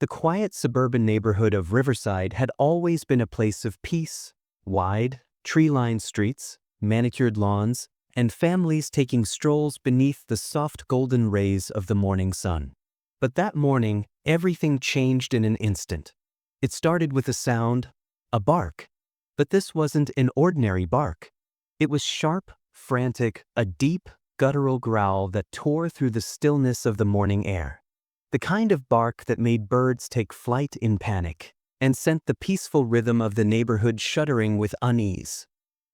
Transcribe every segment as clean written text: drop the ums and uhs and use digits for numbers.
The quiet suburban neighborhood of Riverside had always been a place of peace: wide, tree-lined streets, manicured lawns, and families taking strolls beneath the soft golden rays of the morning sun. But that morning, everything changed in an instant. It started with a sound, a bark. But this wasn't an ordinary bark. It was sharp, frantic, a deep, guttural growl that tore through the stillness of the morning air. The kind of bark that made birds take flight in panic and sent the peaceful rhythm of the neighborhood shuddering with unease.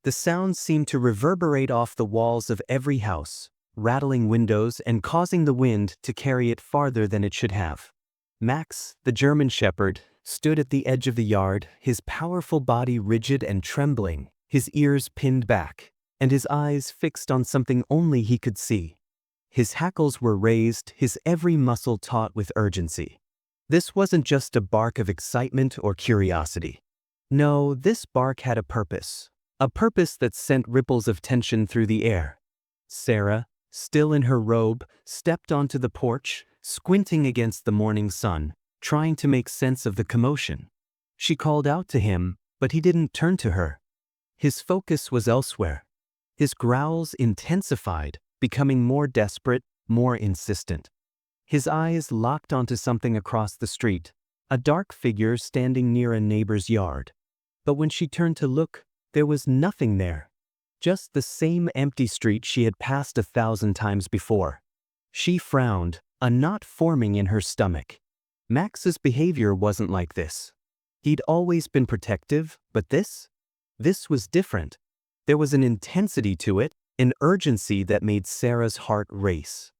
The sound seemed to reverberate off the walls of every house, rattling windows and causing the wind to carry it farther than it should have. Max, the German shepherd, stood at the edge of the yard, his powerful body rigid and trembling, his ears pinned back, and his eyes fixed on something only he could see. His hackles were raised, his every muscle taut with urgency. This wasn't just a bark of excitement or curiosity. No, this bark had a purpose that sent ripples of tension through the air. Sarah, still in her robe, stepped onto the porch, squinting against the morning sun, trying to make sense of the commotion. She called out to him, but he didn't turn to her. His focus was elsewhere. His growls intensified, becoming more desperate, more insistent. His eyes locked onto something across the street, a dark figure standing near a neighbor's yard. But when she turned to look, there was nothing there. Just the same empty street she had passed 1,000 times before. She frowned, a knot forming in her stomach. Max's behavior wasn't like this. He'd always been protective, but this was different. There was an intensity to it, an urgency that made Sarah's heart race.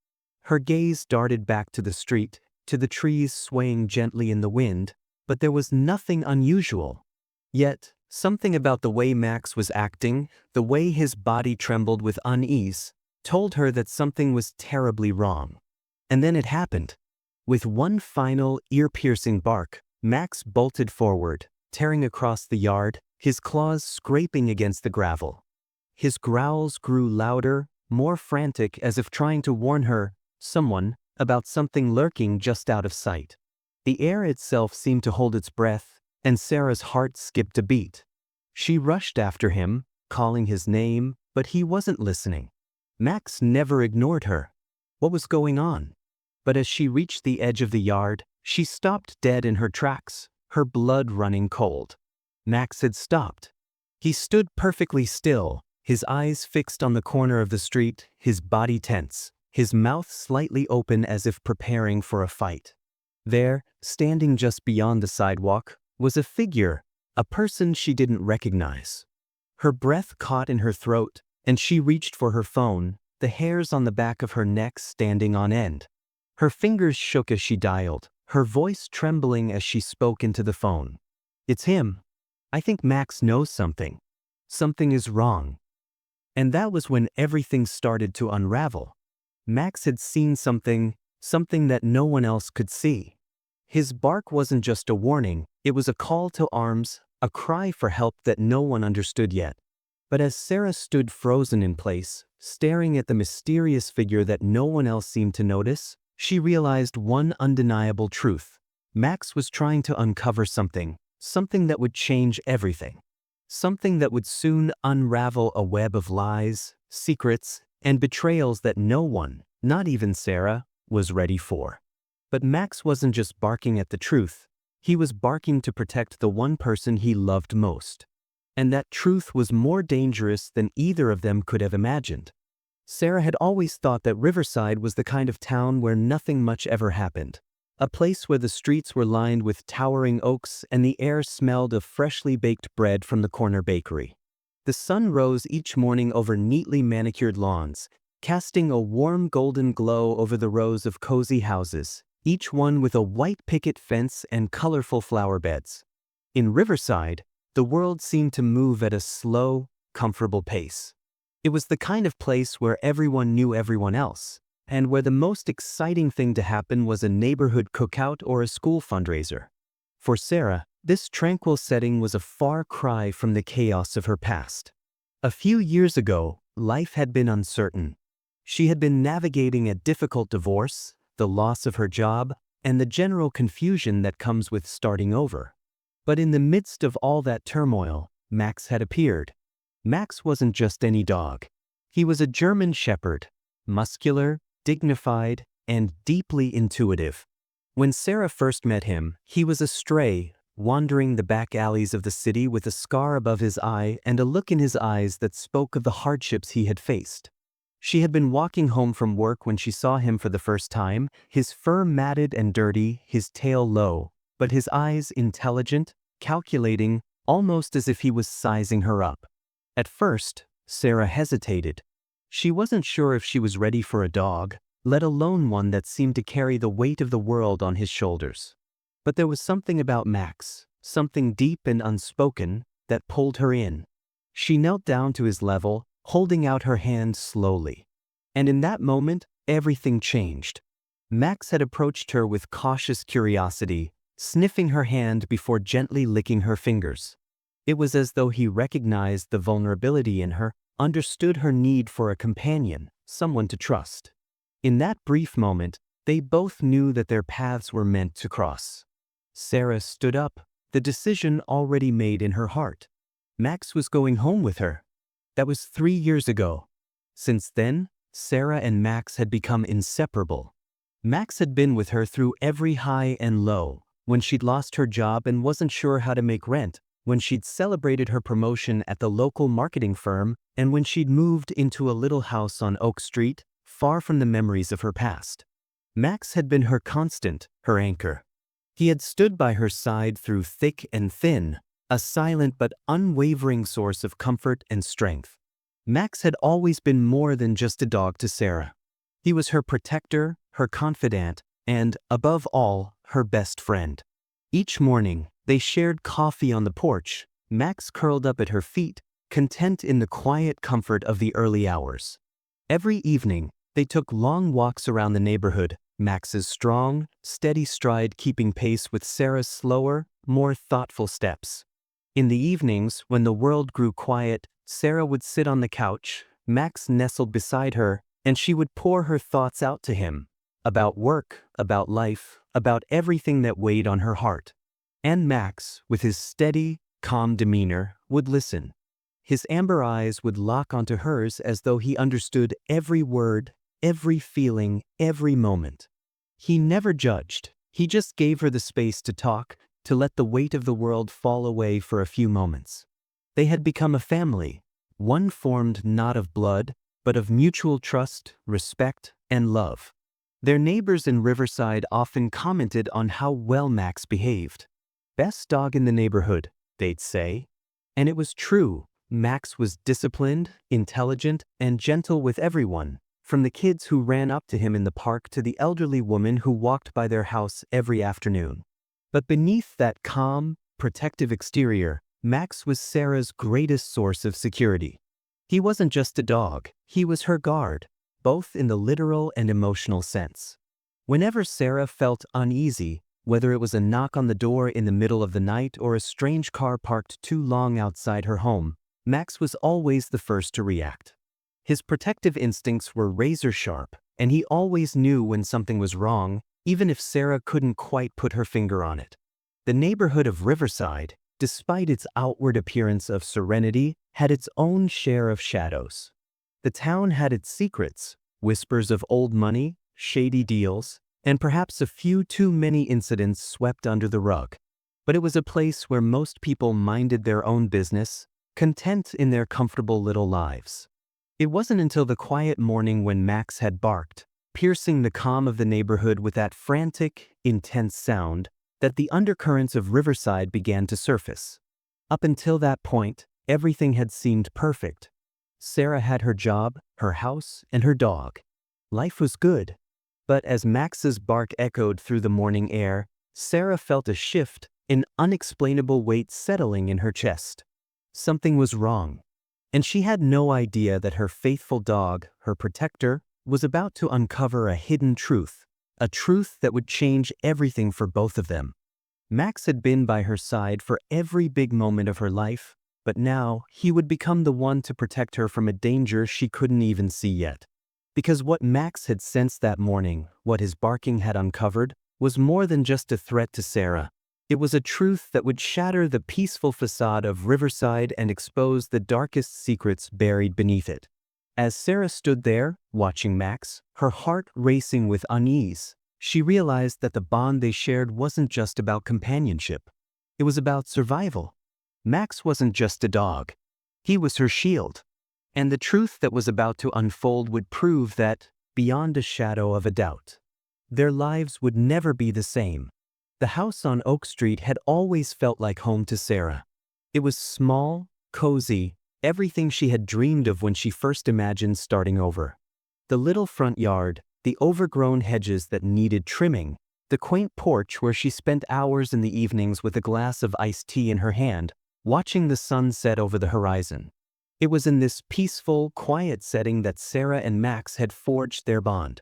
Her gaze darted back to the street, to the trees swaying gently in the wind, but there was nothing unusual. Yet, something about the way Max was acting, the way his body trembled with unease, told her that something was terribly wrong. And then it happened. With one final, ear-piercing bark, Max bolted forward, tearing across the yard, his claws scraping against the gravel. His growls grew louder, more frantic, as if trying to warn her, someone, about something lurking just out of sight. The air itself seemed to hold its breath, and Sarah's heart skipped a beat. She rushed after him, calling his name, but he wasn't listening. Max never ignored her. What was going on? But as she reached the edge of the yard, she stopped dead in her tracks, her blood running cold. Max had stopped. He stood perfectly still, his eyes fixed on the corner of the street, his body tense, his mouth slightly open as if preparing for a fight. There, standing just beyond the sidewalk, was a figure, a person she didn't recognize. Her breath caught in her throat, and she reached for her phone, the hairs on the back of her neck standing on end. Her fingers shook as she dialed, her voice trembling as she spoke into the phone. "It's him. I think Max knows something. Something is wrong." And that was when everything started to unravel. Max had seen something that no one else could see. His bark wasn't just a warning, it was a call to arms, a cry for help that no one understood yet. But as Sarah stood frozen in place, staring at the mysterious figure that no one else seemed to notice, she realized one undeniable truth. Max was trying to uncover something that would change everything. Something that would soon unravel a web of lies, secrets, and betrayals that no one, not even Sarah, was ready for. But Max wasn't just barking at the truth, he was barking to protect the one person he loved most. And that truth was more dangerous than either of them could have imagined. Sarah had always thought that Riverside was the kind of town where nothing much ever happened. A place where the streets were lined with towering oaks and the air smelled of freshly baked bread from the corner bakery. The sun rose each morning over neatly manicured lawns, casting a warm golden glow over the rows of cozy houses, each one with a white picket fence and colorful flower beds. In Riverside, the world seemed to move at a slow, comfortable pace. It was the kind of place where everyone knew everyone else, and where the most exciting thing to happen was a neighborhood cookout or a school fundraiser. For Sarah, this tranquil setting was a far cry from the chaos of her past. A few years ago, life had been uncertain. She had been navigating a difficult divorce, the loss of her job, and the general confusion that comes with starting over. But in the midst of all that turmoil, Max had appeared. Max wasn't just any dog. He was a German shepherd, muscular, dignified, and deeply intuitive. When Sarah first met him, he was a stray, wandering the back alleys of the city with a scar above his eye and a look in his eyes that spoke of the hardships he had faced. She had been walking home from work when she saw him for the first time, his fur matted and dirty, his tail low, but his eyes intelligent, calculating, almost as if he was sizing her up. At first, Sarah hesitated. She wasn't sure if she was ready for a dog, let alone one that seemed to carry the weight of the world on his shoulders. But there was something about Max, something deep and unspoken, that pulled her in. She knelt down to his level, holding out her hand slowly. And in that moment, everything changed. Max had approached her with cautious curiosity, sniffing her hand before gently licking her fingers. It was as though he recognized the vulnerability in her, understood her need for a companion, someone to trust. In that brief moment, they both knew that their paths were meant to cross. Sarah stood up, the decision already made in her heart. Max was going home with her. That was 3 years ago. Since then, Sarah and Max had become inseparable. Max had been with her through every high and low, when she'd lost her job and wasn't sure how to make rent, when she'd celebrated her promotion at the local marketing firm, and when she'd moved into a little house on Oak Street, far from the memories of her past. Max had been her constant, her anchor. He had stood by her side through thick and thin, a silent but unwavering source of comfort and strength. Max had always been more than just a dog to Sarah. He was her protector, her confidant, and, above all, her best friend. Each morning, they shared coffee on the porch, Max curled up at her feet, content in the quiet comfort of the early hours. Every evening, they took long walks around the neighborhood, Max's strong, steady stride keeping pace with Sarah's slower, more thoughtful steps. In the evenings, when the world grew quiet, Sarah would sit on the couch, Max nestled beside her, and she would pour her thoughts out to him. About work, about life, about everything that weighed on her heart. And Max, with his steady, calm demeanor, would listen. His amber eyes would lock onto hers as though he understood every word, every feeling, every moment. He never judged. He just gave her the space to talk, to let the weight of the world fall away for a few moments. They had become a family, one formed not of blood, but of mutual trust, respect, and love. Their neighbors in Riverside often commented on how well Max behaved. Best dog in the neighborhood, they'd say. And it was true. Max was disciplined, intelligent, and gentle with everyone, from the kids who ran up to him in the park to the elderly woman who walked by their house every afternoon. But beneath that calm, protective exterior, Max was Sarah's greatest source of security. He wasn't just a dog, he was her guard, both in the literal and emotional sense. Whenever Sarah felt uneasy, whether it was a knock on the door in the middle of the night or a strange car parked too long outside her home, Max was always the first to react. His protective instincts were razor sharp, and he always knew when something was wrong, even if Sarah couldn't quite put her finger on it. The neighborhood of Riverside, despite its outward appearance of serenity, had its own share of shadows. The town had its secrets, whispers of old money, shady deals, and perhaps a few too many incidents swept under the rug. But it was a place where most people minded their own business, content in their comfortable little lives. It wasn't until the quiet morning when Max had barked, piercing the calm of the neighborhood with that frantic, intense sound, that the undercurrents of Riverside began to surface. Up until that point, everything had seemed perfect. Sarah had her job, her house, and her dog. Life was good. But as Max's bark echoed through the morning air, Sarah felt a shift, an unexplainable weight settling in her chest. Something was wrong. And she had no idea that her faithful dog, her protector, was about to uncover a hidden truth, a truth that would change everything for both of them. Max had been by her side for every big moment of her life, but now he would become the one to protect her from a danger she couldn't even see yet. Because what Max had sensed that morning, what his barking had uncovered, was more than just a threat to Sarah. It was a truth that would shatter the peaceful facade of Riverside and expose the darkest secrets buried beneath it. As Sarah stood there, watching Max, her heart racing with unease, she realized that the bond they shared wasn't just about companionship. It was about survival. Max wasn't just a dog. He was her shield. And the truth that was about to unfold would prove that, beyond a shadow of a doubt, their lives would never be the same. The house on Oak Street had always felt like home to Sarah. It was small, cozy, everything she had dreamed of when she first imagined starting over. The little front yard, the overgrown hedges that needed trimming, the quaint porch where she spent hours in the evenings with a glass of iced tea in her hand, watching the sun set over the horizon. It was in this peaceful, quiet setting that Sarah and Max had forged their bond.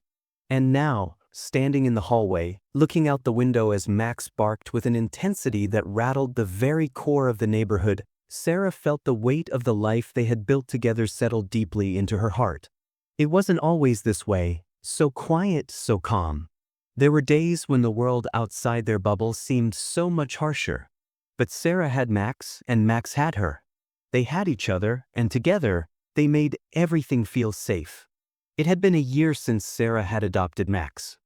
And now, standing in the hallway, looking out the window as Max barked with an intensity that rattled the very core of the neighborhood, Sarah felt the weight of the life they had built together settle deeply into her heart. It wasn't always this way, so quiet, so calm. There were days when the world outside their bubble seemed so much harsher. But Sarah had Max, and Max had her. They had each other, and together, they made everything feel safe. It had been a year since Sarah had adopted Max.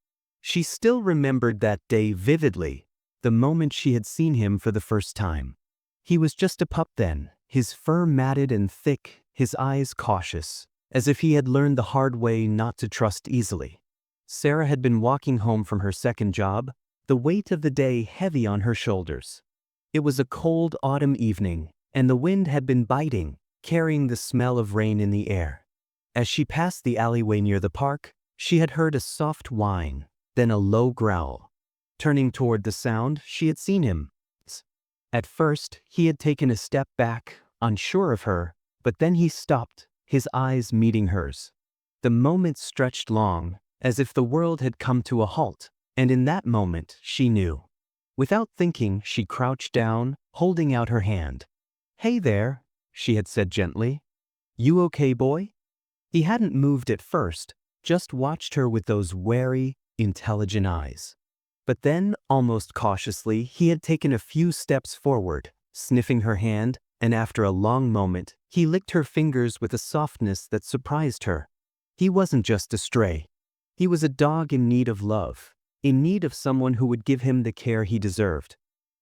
She still remembered that day vividly, the moment she had seen him for the first time. He was just a pup then, his fur matted and thick, his eyes cautious, as if he had learned the hard way not to trust easily. Sarah had been walking home from her second job, the weight of the day heavy on her shoulders. It was a cold autumn evening, and the wind had been biting, carrying the smell of rain in the air. As she passed the alleyway near the park, she had heard a soft whine, then a low growl. Turning toward the sound, she had seen him. At first, he had taken a step back, unsure of her, but then he stopped, his eyes meeting hers. The moment stretched long, as if the world had come to a halt, and in that moment, she knew. Without thinking, she crouched down, holding out her hand. "Hey there," she had said gently. "You okay, boy?" He hadn't moved at first, just watched her with those wary, intelligent eyes. But then, almost cautiously, he had taken a few steps forward, sniffing her hand, and after a long moment, he licked her fingers with a softness that surprised her. He wasn't just a stray. He was a dog in need of love, in need of someone who would give him the care he deserved.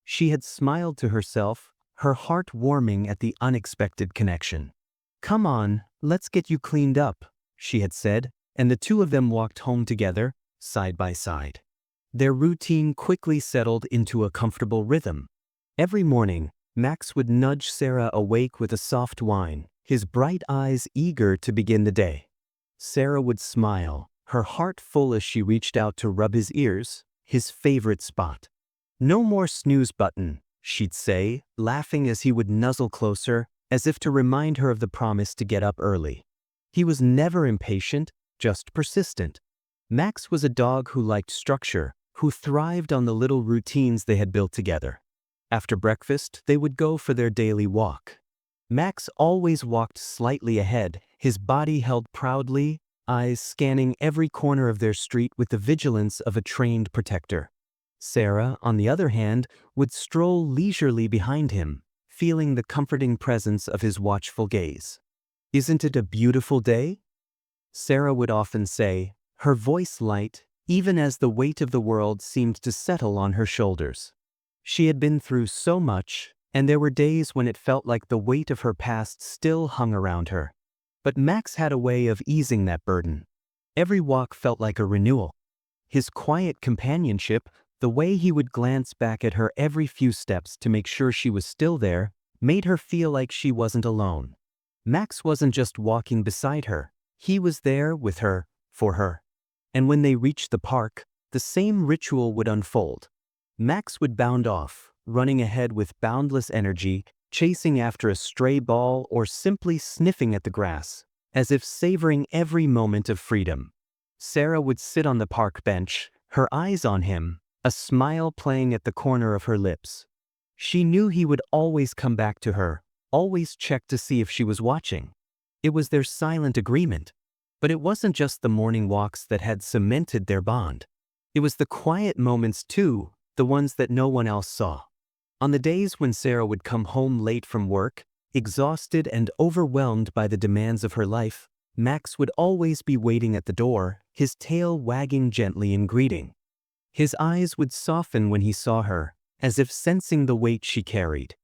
She had smiled to herself, her heart warming at the unexpected connection. "Come on, let's get you cleaned up," she had said, and the two of them walked home together, side by side. Their routine quickly settled into a comfortable rhythm. Every morning, Max would nudge Sarah awake with a soft whine, his bright eyes eager to begin the day. Sarah would smile, her heart full as she reached out to rub his ears, his favorite spot. "No more snooze button," she'd say, laughing as he would nuzzle closer, as if to remind her of the promise to get up early. He was never impatient, just persistent. Max was a dog who liked structure, who thrived on the little routines they had built together. After breakfast, they would go for their daily walk. Max always walked slightly ahead, his body held proudly, eyes scanning every corner of their street with the vigilance of a trained protector. Sarah, on the other hand, would stroll leisurely behind him, feeling the comforting presence of his watchful gaze. "Isn't it a beautiful day?" Sarah would often say, her voice light, even as the weight of the world seemed to settle on her shoulders. She had been through so much, and there were days when it felt like the weight of her past still hung around her. But Max had a way of easing that burden. Every walk felt like a renewal. His quiet companionship, the way he would glance back at her every few steps to make sure she was still there, made her feel like she wasn't alone. Max wasn't just walking beside her, he was there with her, for her. And when they reached the park, the same ritual would unfold. Max would bound off, running ahead with boundless energy, chasing after a stray ball or simply sniffing at the grass, as if savoring every moment of freedom. Sarah would sit on the park bench, her eyes on him, a smile playing at the corner of her lips. She knew he would always come back to her, always check to see if she was watching. It was their silent agreement. But it wasn't just the morning walks that had cemented their bond. It was the quiet moments too, the ones that no one else saw. On the days when Sarah would come home late from work, exhausted and overwhelmed by the demands of her life, Max would always be waiting at the door, his tail wagging gently in greeting. His eyes would soften when he saw her, as if sensing the weight she carried.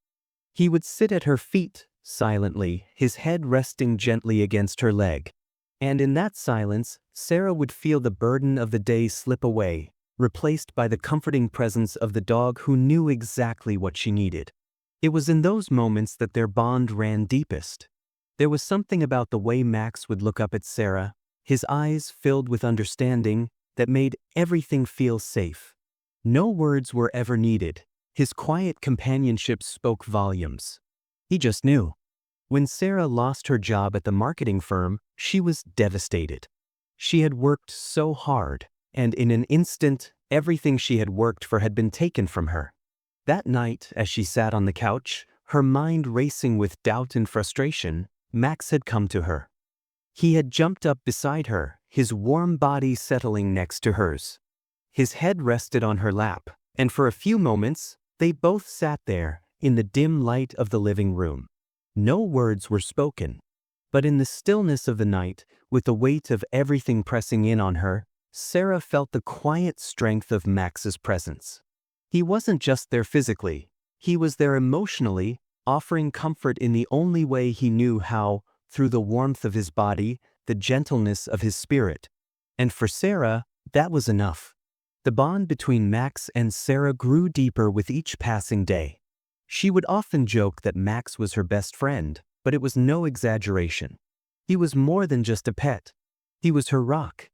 He would sit at her feet, silently, his head resting gently against her leg. And in that silence, Sarah would feel the burden of the day slip away, replaced by the comforting presence of the dog who knew exactly what she needed. It was in those moments that their bond ran deepest. There was something about the way Max would look up at Sarah, his eyes filled with understanding, that made everything feel safe. No words were ever needed. His quiet companionship spoke volumes. He just knew. When Sarah lost her job at the marketing firm, she was devastated. She had worked so hard, and in an instant, everything she had worked for had been taken from her. That night, as she sat on the couch, her mind racing with doubt and frustration, Max had come to her. He had jumped up beside her, his warm body settling next to hers. His head rested on her lap, and for a few moments, they both sat there, in the dim light of the living room. No words were spoken, but in the stillness of the night, with the weight of everything pressing in on her, Sarah felt the quiet strength of Max's presence. He wasn't just there physically, he was there emotionally, offering comfort in the only way he knew how, through the warmth of his body, the gentleness of his spirit. And for Sarah, that was enough. The bond between Max and Sarah grew deeper with each passing day. She would often joke that Max was her best friend, but it was no exaggeration. He was more than just a pet. He was her rock.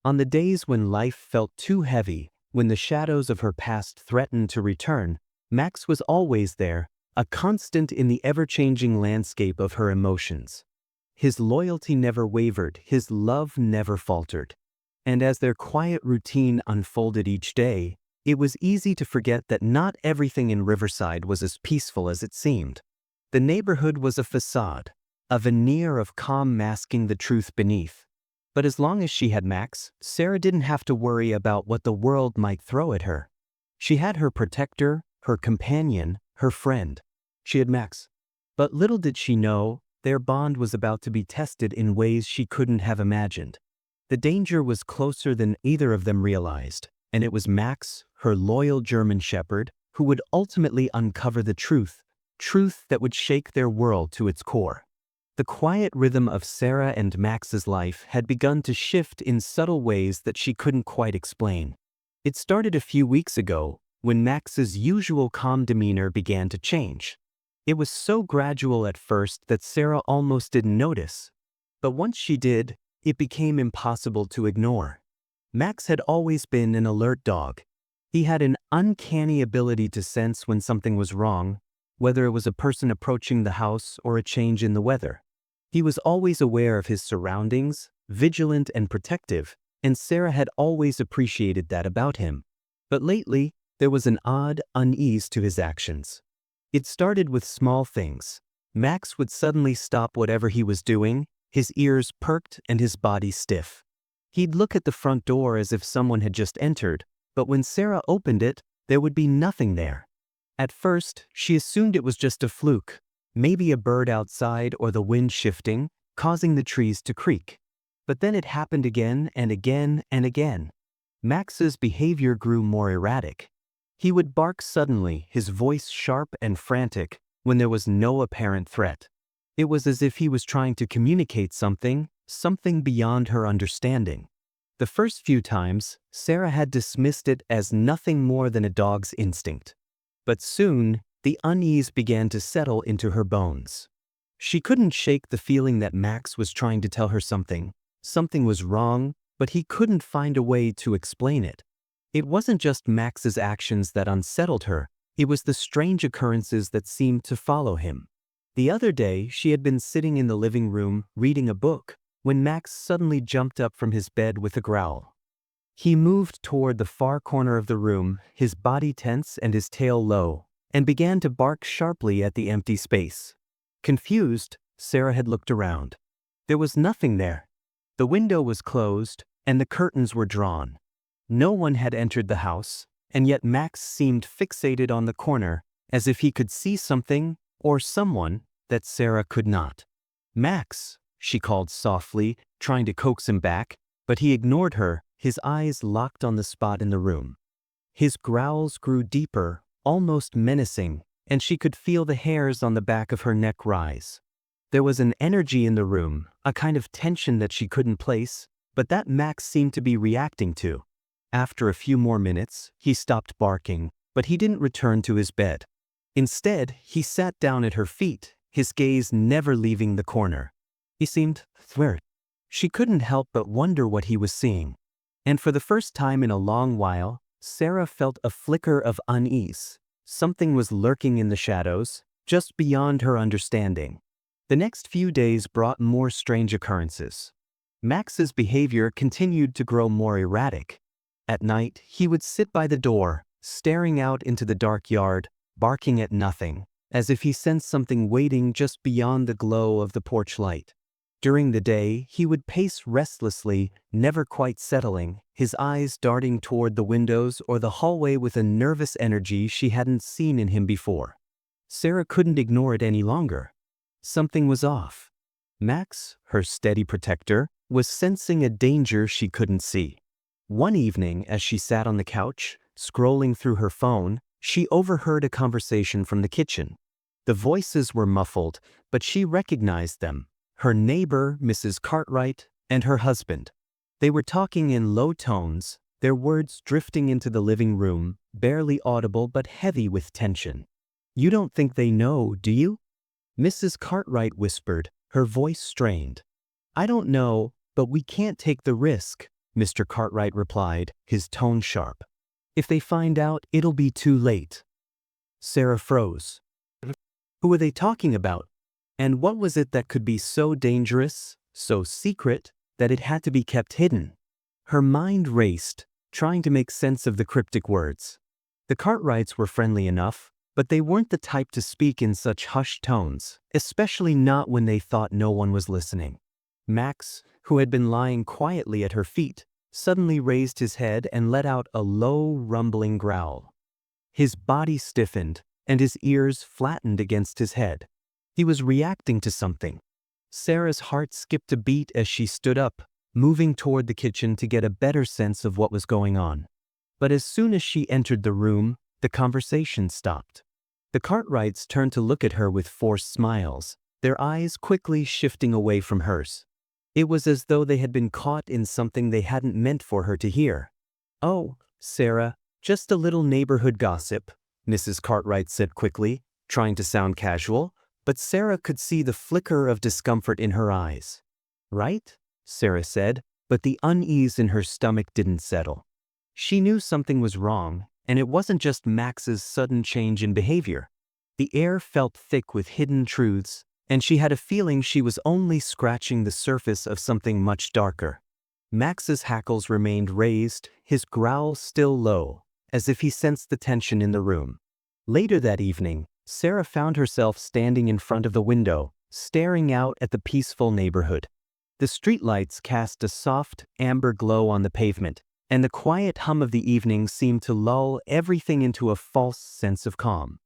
On the days when life felt too heavy, when the shadows of her past threatened to return, Max was always there, a constant in the ever-changing landscape of her emotions. His loyalty never wavered, his love never faltered. And as their quiet routine unfolded each day, it was easy to forget that not everything in Riverside was as peaceful as it seemed. The neighborhood was a facade, a veneer of calm masking the truth beneath. But as long as she had Max, Sarah didn't have to worry about what the world might throw at her. She had her protector, her companion, her friend. She had Max. But little did she know, their bond was about to be tested in ways she couldn't have imagined. The danger was closer than either of them realized, and it was Max, her loyal German shepherd, who would ultimately uncover the truth that would shake their world to its core. The quiet rhythm of Sarah and Max's life had begun to shift in subtle ways that she couldn't quite explain. It started a few weeks ago, when Max's usual calm demeanor began to change. It was so gradual at first that Sarah almost didn't notice. But once she did, it became impossible to ignore. Max had always been an alert dog. He had an uncanny ability to sense when something was wrong, whether it was a person approaching the house or a change in the weather. He was always aware of his surroundings, vigilant and protective, and Sarah had always appreciated that about him. But lately, there was an odd unease to his actions. It started with small things. Max would suddenly stop whatever he was doing, his ears perked and his body stiff. He'd look at the front door as if someone had just entered, but when Sarah opened it, there would be nothing there. At first, she assumed it was just a fluke, maybe a bird outside or the wind shifting, causing the trees to creak. But then it happened again and again and again. Max's behavior grew more erratic. He would bark suddenly, his voice sharp and frantic, when there was no apparent threat. It was as if he was trying to communicate something beyond her understanding. The first few times, Sarah had dismissed it as nothing more than a dog's instinct. But soon, the unease began to settle into her bones. She couldn't shake the feeling that Max was trying to tell her something. Something was wrong, but he couldn't find a way to explain it. It wasn't just Max's actions that unsettled her, it was the strange occurrences that seemed to follow him. The other day, she had been sitting in the living room, reading a book, when Max suddenly jumped up from his bed with a growl. He moved toward the far corner of the room, his body tense and his tail low, and began to bark sharply at the empty space. Confused, Sarah had looked around. There was nothing there. The window was closed, and the curtains were drawn. No one had entered the house, and yet Max seemed fixated on the corner, as if he could see something, or someone, that Sarah could not. "Max," she called softly, trying to coax him back, but he ignored her, his eyes locked on the spot in the room. His growls grew deeper, almost menacing, and she could feel the hairs on the back of her neck rise. There was an energy in the room, a kind of tension that she couldn't place, but that Max seemed to be reacting to. After a few more minutes, he stopped barking, but he didn't return to his bed. Instead, he sat down at her feet, his gaze never leaving the corner. He seemed thwarted. She couldn't help but wonder what he was seeing. And for the first time in a long while, Sarah felt a flicker of unease. Something was lurking in the shadows, just beyond her understanding. The next few days brought more strange occurrences. Max's behavior continued to grow more erratic. At night, he would sit by the door, staring out into the dark yard, barking at nothing, as if he sensed something waiting just beyond the glow of the porch light. During the day, he would pace restlessly, never quite settling, his eyes darting toward the windows or the hallway with a nervous energy she hadn't seen in him before. Sarah couldn't ignore it any longer. Something was off. Max, her steady protector, was sensing a danger she couldn't see. One evening, as she sat on the couch, scrolling through her phone, she overheard a conversation from the kitchen. The voices were muffled, but she recognized them. Her neighbor, Mrs. Cartwright, and her husband. They were talking in low tones, their words drifting into the living room, barely audible but heavy with tension. "You don't think they know, do you?" Mrs. Cartwright whispered, her voice strained. "I don't know, but we can't take the risk," Mr. Cartwright replied, his tone sharp. "If they find out, it'll be too late." Sarah froze. Who were they talking about? And what was it that could be so dangerous, so secret, that it had to be kept hidden? Her mind raced, trying to make sense of the cryptic words. The Cartwrights were friendly enough, but they weren't the type to speak in such hushed tones, especially not when they thought no one was listening. Max, who had been lying quietly at her feet, suddenly raised his head and let out a low, rumbling growl. His body stiffened, and his ears flattened against his head. He was reacting to something. Sarah's heart skipped a beat as she stood up, moving toward the kitchen to get a better sense of what was going on. But as soon as she entered the room, the conversation stopped. The Cartwrights turned to look at her with forced smiles, their eyes quickly shifting away from hers. It was as though they had been caught in something they hadn't meant for her to hear. "Oh, Sarah, just a little neighborhood gossip," Mrs. Cartwright said quickly, trying to sound casual, but Sarah could see the flicker of discomfort in her eyes. "Right?" Sarah said, but the unease in her stomach didn't settle. She knew something was wrong, and it wasn't just Max's sudden change in behavior. The air felt thick with hidden truths, and she had a feeling she was only scratching the surface of something much darker. Max's hackles remained raised, his growl still low, as if he sensed the tension in the room. Later that evening, Sarah found herself standing in front of the window, staring out at the peaceful neighborhood. The streetlights cast a soft, amber glow on the pavement, and the quiet hum of the evening seemed to lull everything into a false sense of calm.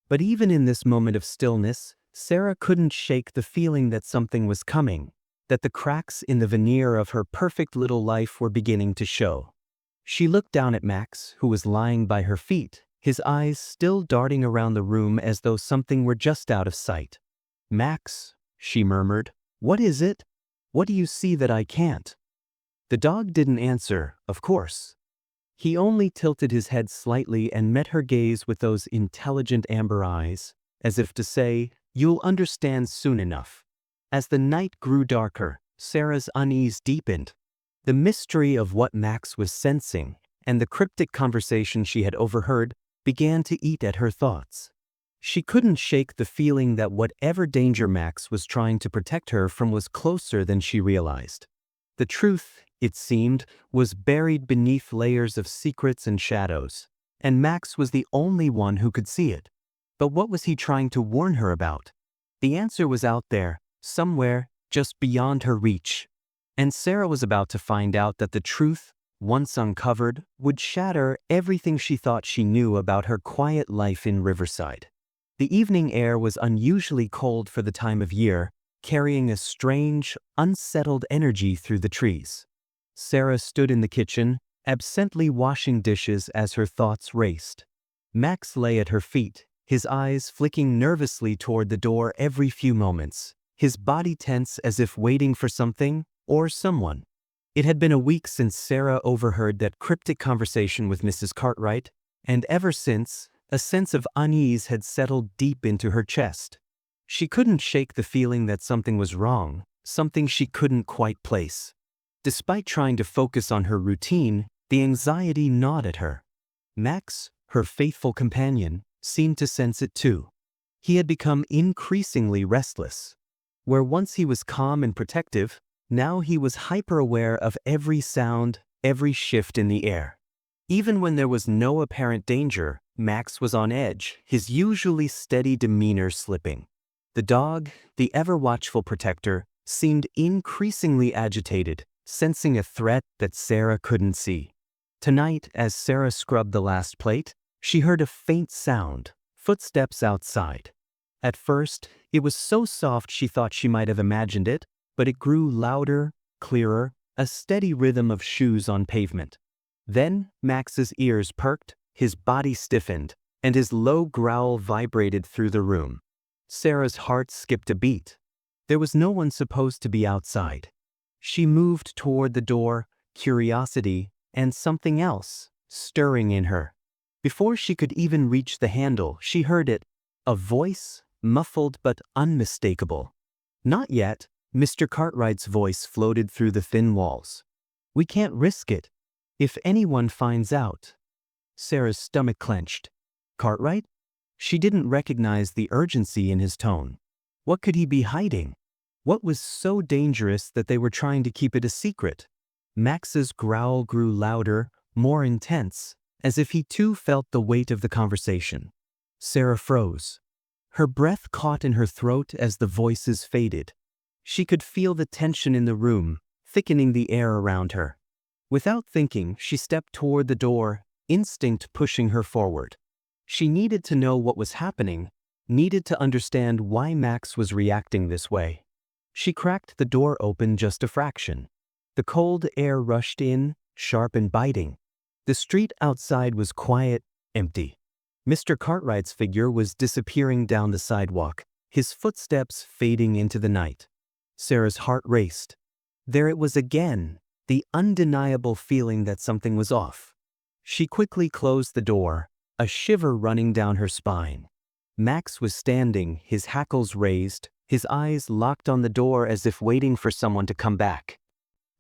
But even in this moment of stillness, Sarah couldn't shake the feeling that something was coming, that the cracks in the veneer of her perfect little life were beginning to show. She looked down at Max, who was lying by her feet, his eyes still darting around the room as though something were just out of sight. "Max," she murmured, "what is it? What do you see that I can't?" The dog didn't answer, of course. He only tilted his head slightly and met her gaze with those intelligent amber eyes, as if to say, "You'll understand soon enough." As the night grew darker, Sarah's unease deepened. The mystery of what Max was sensing, and the cryptic conversation she had overheard, began to eat at her thoughts. She couldn't shake the feeling that whatever danger Max was trying to protect her from was closer than she realized. The truth, it seemed, was buried beneath layers of secrets and shadows, and Max was the only one who could see it. But what was he trying to warn her about? The answer was out there, somewhere, just beyond her reach. And Sarah was about to find out that the truth once uncovered, would shatter everything she thought she knew about her quiet life in Riverside. The evening air was unusually cold for the time of year, carrying a strange, unsettled energy through the trees. Sarah stood in the kitchen, absently washing dishes as her thoughts raced. Max lay at her feet, his eyes flicking nervously toward the door every few moments, his body tense as if waiting for something or someone. It had been a week since Sarah overheard that cryptic conversation with Mrs. Cartwright, and ever since, a sense of unease had settled deep into her chest. She couldn't shake the feeling that something was wrong, something she couldn't quite place. Despite trying to focus on her routine, the anxiety gnawed at her. Max, her faithful companion, seemed to sense it too. He had become increasingly restless. Where once he was calm and protective, now he was hyper-aware of every sound, every shift in the air. Even when there was no apparent danger, Max was on edge, his usually steady demeanor slipping. The dog, the ever-watchful protector, seemed increasingly agitated, sensing a threat that Sarah couldn't see. Tonight, as Sarah scrubbed the last plate, she heard a faint sound, footsteps outside. At first, it was so soft she thought she might have imagined it, but it grew louder, clearer, a steady rhythm of shoes on pavement. Then, Max's ears perked, his body stiffened, and his low growl vibrated through the room. Sarah's heart skipped a beat. There was no one supposed to be outside. She moved toward the door, curiosity, and something else, stirring in her. Before she could even reach the handle, she heard it, a voice, muffled but unmistakable. "Not yet," Mr. Cartwright's voice floated through the thin walls. "We can't risk it. If anyone finds out." Sarah's stomach clenched. Cartwright? She didn't recognize the urgency in his tone. What could he be hiding? What was so dangerous that they were trying to keep it a secret? Max's growl grew louder, more intense, as if he too felt the weight of the conversation. Sarah froze. Her breath caught in her throat as the voices faded. She could feel the tension in the room, thickening the air around her. Without thinking, she stepped toward the door, instinct pushing her forward. She needed to know what was happening, needed to understand why Max was reacting this way. She cracked the door open just a fraction. The cold air rushed in, sharp and biting. The street outside was quiet, empty. Mr. Cartwright's figure was disappearing down the sidewalk, his footsteps fading into the night. Sarah's heart raced. There it was again, the undeniable feeling that something was off. She quickly closed the door, a shiver running down her spine. Max was standing, his hackles raised, his eyes locked on the door as if waiting for someone to come back.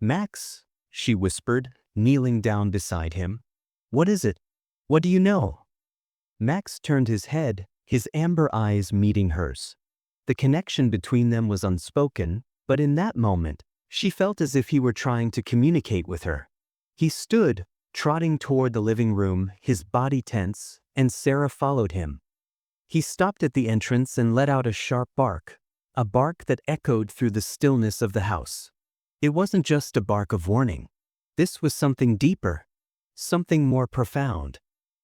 "Max," she whispered, kneeling down beside him. "What is it? What do you know?" Max turned his head, his amber eyes meeting hers. The connection between them was unspoken, but in that moment, she felt as if he were trying to communicate with her. He stood, trotting toward the living room, his body tense, and Sarah followed him. He stopped at the entrance and let out a sharp bark, a bark that echoed through the stillness of the house. It wasn't just a bark of warning. This was something deeper, something more profound.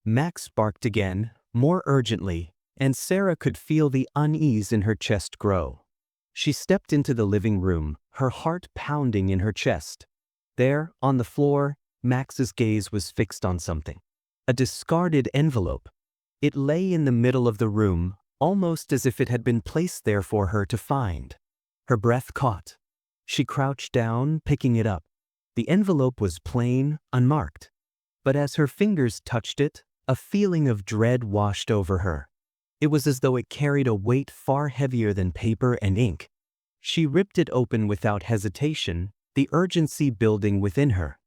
Max barked again, more urgently, and Sarah could feel the unease in her chest grow. She stepped into the living room, her heart pounding in her chest. There, on the floor, Max's gaze was fixed on something. A discarded envelope. It lay in the middle of the room, almost as if it had been placed there for her to find. Her breath caught. She crouched down, picking it up. The envelope was plain, unmarked. But as her fingers touched it, a feeling of dread washed over her. It was as though it carried a weight far heavier than paper and ink. She ripped it open without hesitation, the urgency building within her.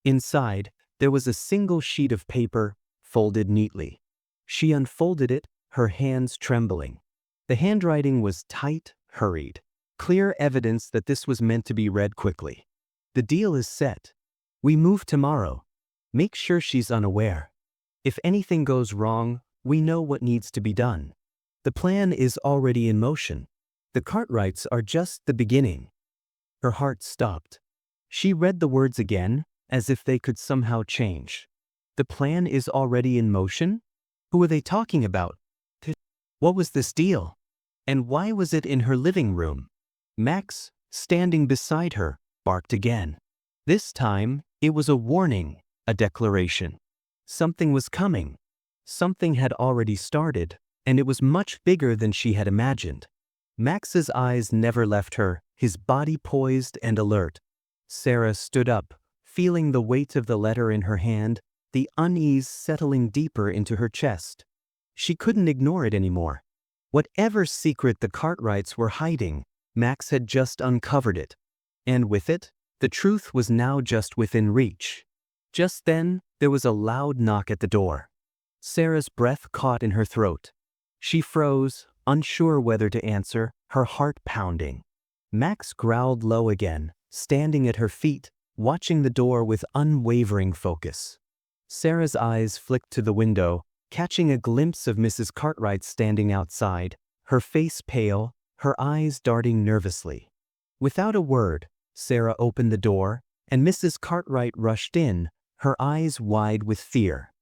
Inside, there was a single sheet of paper, folded neatly. She unfolded it, her hands trembling. The handwriting was tight, hurried. Clear evidence that this was meant to be read quickly. "The deal is set. We move tomorrow. Make sure she's unaware. If anything goes wrong, we know what needs to be done. The plan is already in motion. The Cartwrights are just the beginning." Her heart stopped. She read the words again, as if they could somehow change. The plan is already in motion? Who are they talking about? What was this deal? And why was it in her living room? Max, standing beside her, barked again. This time, it was a warning, a declaration. Something was coming. Something had already started, and it was much bigger than she had imagined. Max's eyes never left her, his body poised and alert. Sarah stood up, feeling the weight of the letter in her hand, the unease settling deeper into her chest. She couldn't ignore it anymore. Whatever secret the Cartwrights were hiding, Max had just uncovered it. And with it, the truth was now just within reach. Just then, there was a loud knock at the door. Sarah's breath caught in her throat. She froze, unsure whether to answer, her heart pounding. Max growled low again, standing at her feet, watching the door with unwavering focus. Sarah's eyes flicked to the window, catching a glimpse of Mrs. Cartwright standing outside, her face pale, her eyes darting nervously. Without a word, Sarah opened the door, and Mrs. Cartwright rushed in, her eyes wide with fear.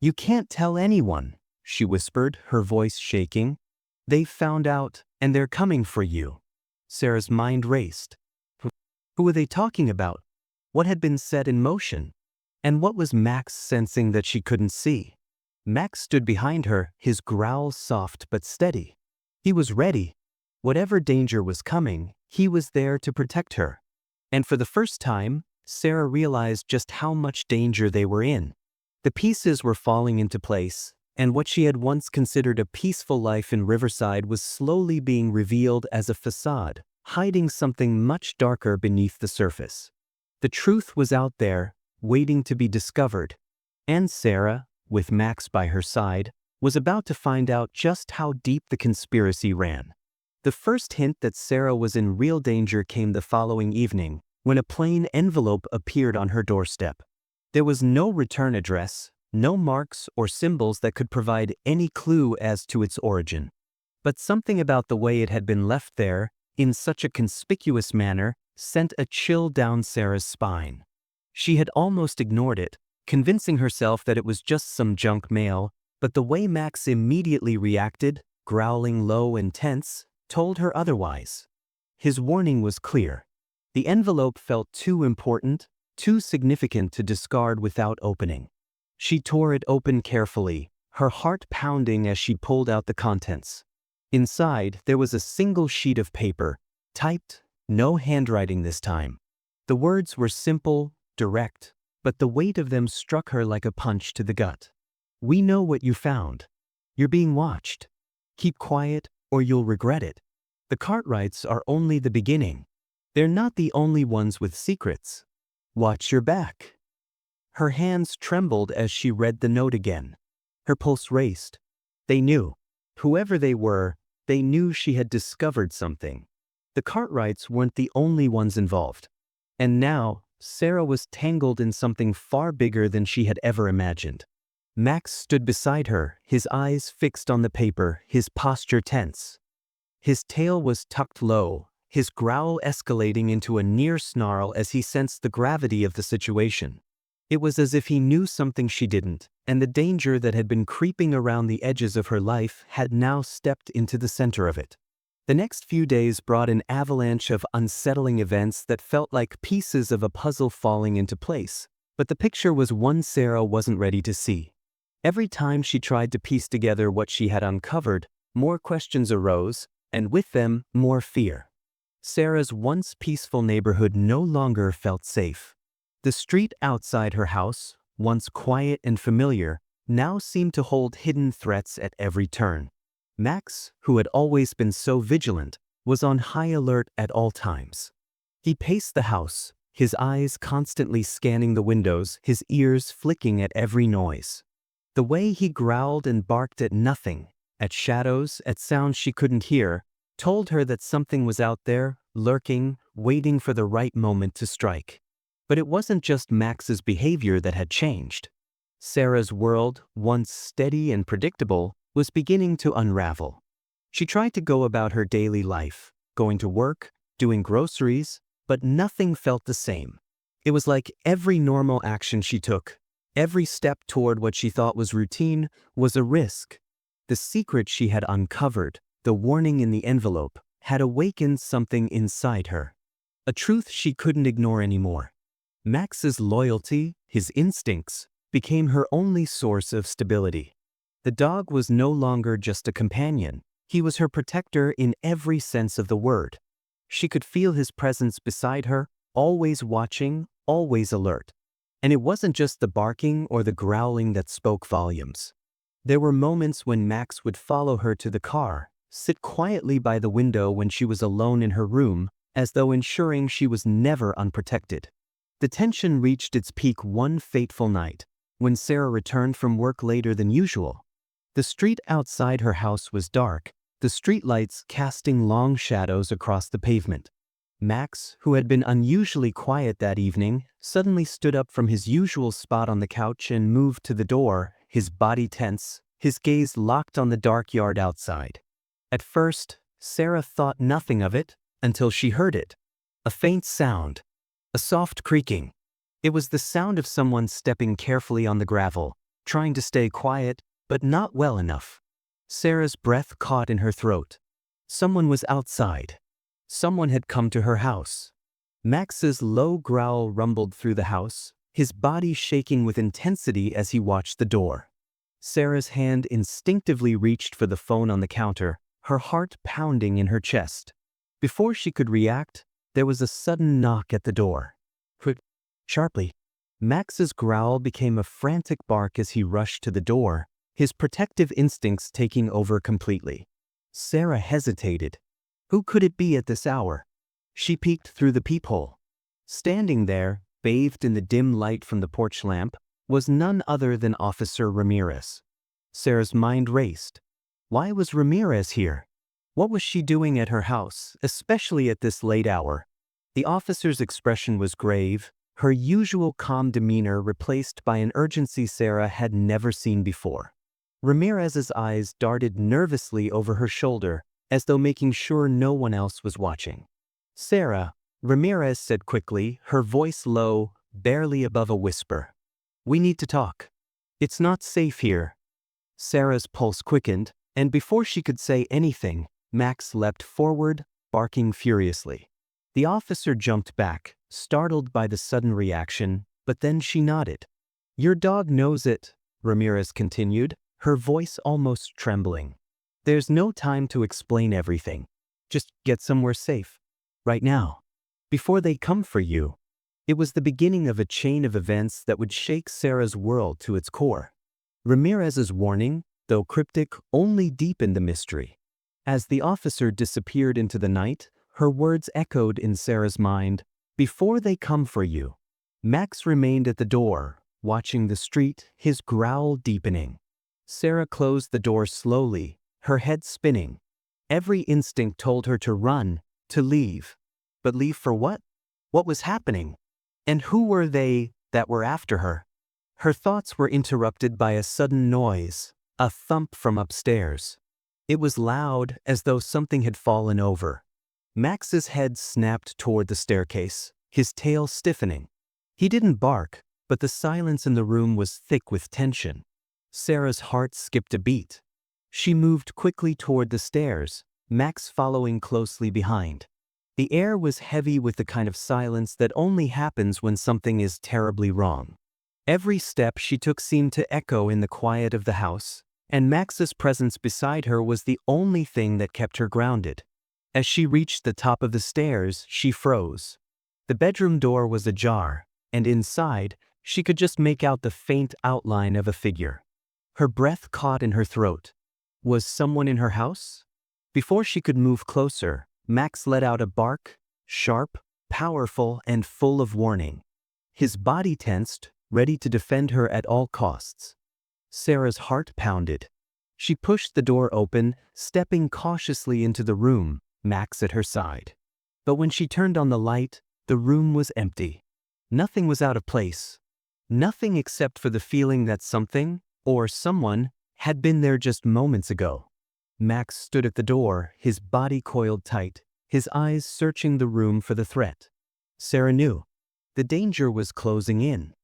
"You can't tell anyone," she whispered, her voice shaking. "They've found out, and they're coming for you." Sarah's mind raced. Who were they talking about? What had been set in motion? And what was Max sensing that she couldn't see? Max stood behind her, his growl soft but steady. He was ready. Whatever danger was coming, he was there to protect her. And for the first time, Sarah realized just how much danger they were in. The pieces were falling into place, and what she had once considered a peaceful life in Riverside was slowly being revealed as a facade, hiding something much darker beneath the surface. The truth was out there, waiting to be discovered. And Sarah, with Max by her side, was about to find out just how deep the conspiracy ran. The first hint that Sarah was in real danger came the following evening, when a plain envelope appeared on her doorstep. There was no return address, no marks or symbols that could provide any clue as to its origin. But something about the way it had been left there, in such a conspicuous manner, sent a chill down Sarah's spine. She had almost ignored it, convincing herself that it was just some junk mail, but the way Max immediately reacted, growling low and tense, told her otherwise. His warning was clear. The envelope felt too important, too significant to discard without opening. She tore it open carefully, her heart pounding as she pulled out the contents. Inside, there was a single sheet of paper, typed, no handwriting this time. The words were simple, direct, but the weight of them struck her like a punch to the gut. "We know what you found. You're being watched. Keep quiet, or you'll regret it. The Cartwrights are only the beginning. They're not the only ones with secrets. Watch your back." Her hands trembled as she read the note again. Her pulse raced. They knew. Whoever they were, they knew she had discovered something. The Cartwrights weren't the only ones involved. And now, Sarah was tangled in something far bigger than she had ever imagined. Max stood beside her, his eyes fixed on the paper, his posture tense. His tail was tucked low, his growl escalating into a near snarl as he sensed the gravity of the situation. It was as if he knew something she didn't, and the danger that had been creeping around the edges of her life had now stepped into the center of it. The next few days brought an avalanche of unsettling events that felt like pieces of a puzzle falling into place, but the picture was one Sarah wasn't ready to see. Every time she tried to piece together what she had uncovered, more questions arose, and with them, more fear. Sarah's once peaceful neighborhood no longer felt safe. The street outside her house, once quiet and familiar, now seemed to hold hidden threats at every turn. Max, who had always been so vigilant, was on high alert at all times. He paced the house, his eyes constantly scanning the windows, his ears flicking at every noise. The way he growled and barked at nothing, at shadows, at sounds she couldn't hear, told her that something was out there, lurking, waiting for the right moment to strike. But it wasn't just Max's behavior that had changed. Sarah's world, once steady and predictable, was beginning to unravel. She tried to go about her daily life, going to work, doing groceries, but nothing felt the same. It was like every normal action she took, every step toward what she thought was routine, was a risk. The secret she had uncovered, the warning in the envelope, had awakened something inside her. A truth she couldn't ignore anymore. Max's loyalty, his instincts, became her only source of stability. The dog was no longer just a companion. He was her protector in every sense of the word. She could feel his presence beside her, always watching, always alert. And it wasn't just the barking or the growling that spoke volumes. There were moments when Max would follow her to the car, sit quietly by the window when she was alone in her room, as though ensuring she was never unprotected. The tension reached its peak one fateful night, when Sarah returned from work later than usual. The street outside her house was dark, the streetlights casting long shadows across the pavement. Max, who had been unusually quiet that evening, suddenly stood up from his usual spot on the couch and moved to the door, his body tense, his gaze locked on the dark yard outside. At first, Sarah thought nothing of it until she heard it. A faint sound. A soft creaking. It was the sound of someone stepping carefully on the gravel, trying to stay quiet, but not well enough. Sarah's breath caught in her throat. Someone was outside. Someone had come to her house. Max's low growl rumbled through the house, his body shaking with intensity as he watched the door. Sarah's hand instinctively reached for the phone on the counter, her heart pounding in her chest. Before she could react, there was a sudden knock at the door. Quick, sharply. Max's growl became a frantic bark as he rushed to the door, his protective instincts taking over completely. Sarah hesitated. Who could it be at this hour? She peeked through the peephole. Standing there, bathed in the dim light from the porch lamp, was none other than Officer Ramirez. Sarah's mind raced. Why was Ramirez here? What was she doing at her house, especially at this late hour? The officer's expression was grave, her usual calm demeanor replaced by an urgency Sarah had never seen before. Ramirez's eyes darted nervously over her shoulder, as though making sure no one else was watching. Sarah, Ramirez said quickly, her voice low, barely above a whisper. We need to talk. It's not safe here. Sarah's pulse quickened, and before she could say anything, Max leapt forward, barking furiously. The officer jumped back, startled by the sudden reaction, but then she nodded. Your dog knows it, Ramirez continued, her voice almost trembling. There's no time to explain everything. Just get somewhere safe. Right now. Before they come for you. It was the beginning of a chain of events that would shake Sarah's world to its core. Ramirez's warning, though cryptic, only deepened the mystery. As the officer disappeared into the night, her words echoed in Sarah's mind, before they come for you. Max remained at the door, watching the street, his growl deepening. Sarah closed the door slowly, her head spinning. Every instinct told her to run, to leave. But leave for what? What was happening? And who were they that were after her? Her thoughts were interrupted by a sudden noise, a thump from upstairs. It was loud, as though something had fallen over. Max's head snapped toward the staircase, his tail stiffening. He didn't bark, but the silence in the room was thick with tension. Sarah's heart skipped a beat. She moved quickly toward the stairs, Max following closely behind. The air was heavy with the kind of silence that only happens when something is terribly wrong. Every step she took seemed to echo in the quiet of the house, and Max's presence beside her was the only thing that kept her grounded. As she reached the top of the stairs, she froze. The bedroom door was ajar, and inside, she could just make out the faint outline of a figure. Her breath caught in her throat. Was someone in her house? Before she could move closer, Max let out a bark, sharp, powerful, and full of warning. His body tensed, ready to defend her at all costs. Sarah's heart pounded. She pushed the door open, stepping cautiously into the room, Max at her side. But when she turned on the light, the room was empty. Nothing was out of place. Nothing except for the feeling that something, or someone, had been there just moments ago. Max stood at the door, his body coiled tight, his eyes searching the room for the threat. Sarah knew. The danger was closing in,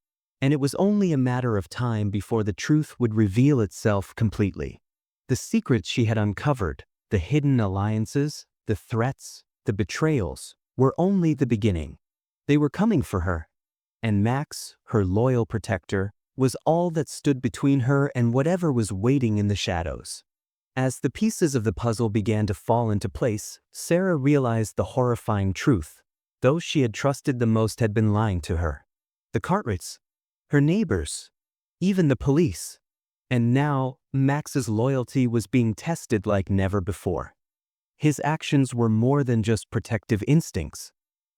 and it was only a matter of time before the truth would reveal itself completely. The secrets she had uncovered, the hidden alliances, the threats, the betrayals, were only the beginning. They were coming for her, and Max, her loyal protector, was all that stood between her and whatever was waiting in the shadows. As the pieces of the puzzle began to fall into place, Sarah realized the horrifying truth. Those she had trusted the most had been lying to her. The Cartwrights, her neighbors, even the police. And now, Max's loyalty was being tested like never before. His actions were more than just protective instincts.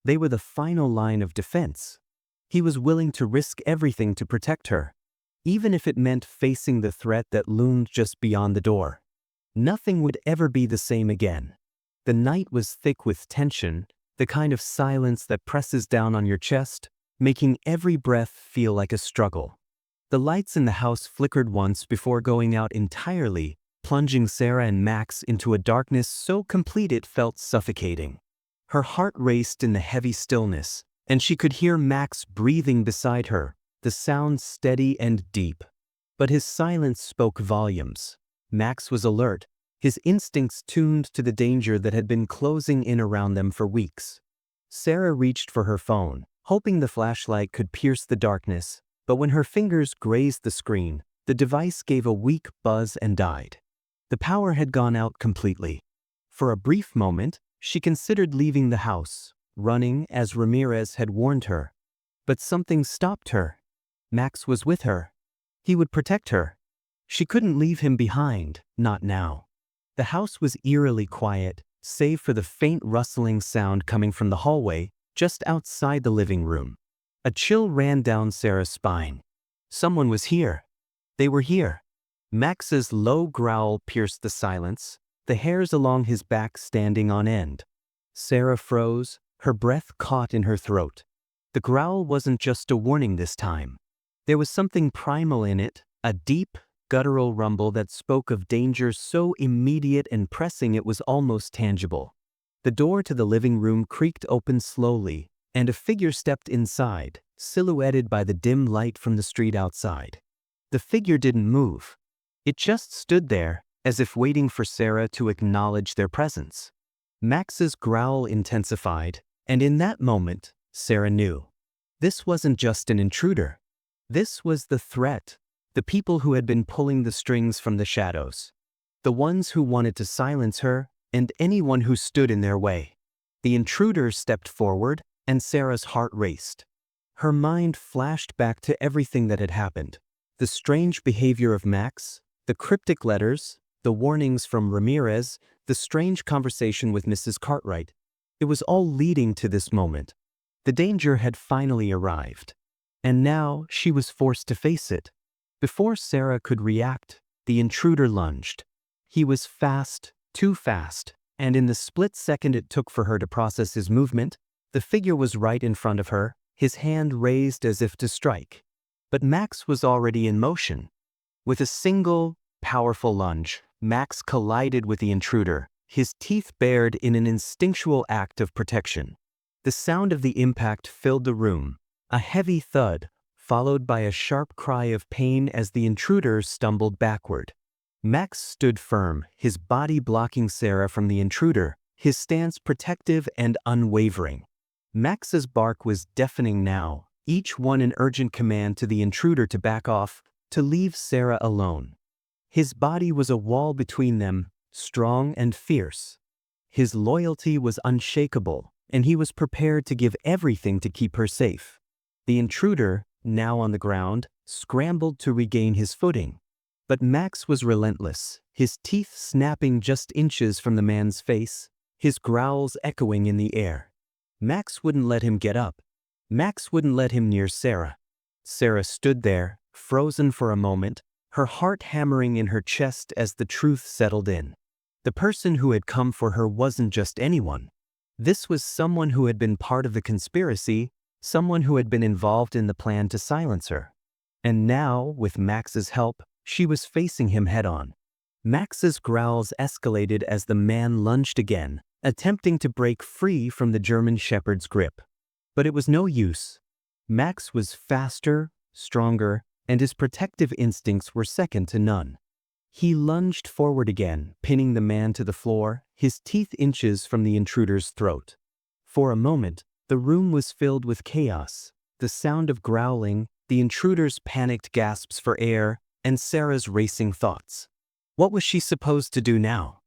They were the final line of defense. He was willing to risk everything to protect her, even if it meant facing the threat that loomed just beyond the door. Nothing would ever be the same again. The night was thick with tension, the kind of silence that presses down on your chest, making every breath feel like a struggle. The lights in the house flickered once before going out entirely, plunging Sarah and Max into a darkness so complete it felt suffocating. Her heart raced in the heavy stillness, and she could hear Max breathing beside her, the sound steady and deep. But his silence spoke volumes. Max was alert, his instincts tuned to the danger that had been closing in around them for weeks. Sarah reached for her phone, hoping the flashlight could pierce the darkness, but when her fingers grazed the screen, the device gave a weak buzz and died. The power had gone out completely. For a brief moment, she considered leaving the house, running as Ramirez had warned her. But something stopped her. Max was with her. He would protect her. She couldn't leave him behind, not now. The house was eerily quiet, save for the faint rustling sound coming from the hallway just outside the living room. A chill ran down Sarah's spine. Someone was here. They were here. Max's low growl pierced the silence, the hairs along his back standing on end. Sarah froze, her breath caught in her throat. The growl wasn't just a warning this time. There was something primal in it, a deep, guttural rumble that spoke of danger so immediate and pressing it was almost tangible. The door to the living room creaked open slowly, and a figure stepped inside, silhouetted by the dim light from the street outside. The figure didn't move. It just stood there, as if waiting for Sarah to acknowledge their presence. Max's growl intensified, and in that moment, Sarah knew. This wasn't just an intruder. This was the threat. The people who had been pulling the strings from the shadows. The ones who wanted to silence her, and anyone who stood in their way. The intruder stepped forward, and Sarah's heart raced. Her mind flashed back to everything that had happened. The strange behavior of Max, the cryptic letters, the warnings from Ramirez, the strange conversation with Mrs. Cartwright. It was all leading to this moment. The danger had finally arrived. And now she was forced to face it. Before Sarah could react, the intruder lunged. He was fast, too fast, and in the split second it took for her to process his movement, the figure was right in front of her, his hand raised as if to strike. But Max was already in motion. With a single, powerful lunge, Max collided with the intruder, his teeth bared in an instinctual act of protection. The sound of the impact filled the room, a heavy thud, followed by a sharp cry of pain as the intruder stumbled backward. Max stood firm, his body blocking Sarah from the intruder, his stance protective and unwavering. Max's bark was deafening now, each one an urgent command to the intruder to back off, to leave Sarah alone. His body was a wall between them, strong and fierce. His loyalty was unshakable, and he was prepared to give everything to keep her safe. The intruder, now on the ground, scrambled to regain his footing. But Max was relentless, his teeth snapping just inches from the man's face, his growls echoing in the air. Max wouldn't let him get up. Max wouldn't let him near Sarah. Sarah stood there, frozen for a moment, her heart hammering in her chest as the truth settled in. The person who had come for her wasn't just anyone. This was someone who had been part of the conspiracy, someone who had been involved in the plan to silence her. And now, with Max's help, she was facing him head-on. Max's growls escalated as the man lunged again, attempting to break free from the German shepherd's grip. But it was no use. Max was faster, stronger, and his protective instincts were second to none. He lunged forward again, pinning the man to the floor, his teeth inches from the intruder's throat. For a moment, the room was filled with chaos, the sound of growling, the intruder's panicked gasps for air, and Sarah's racing thoughts. What was she supposed to do now?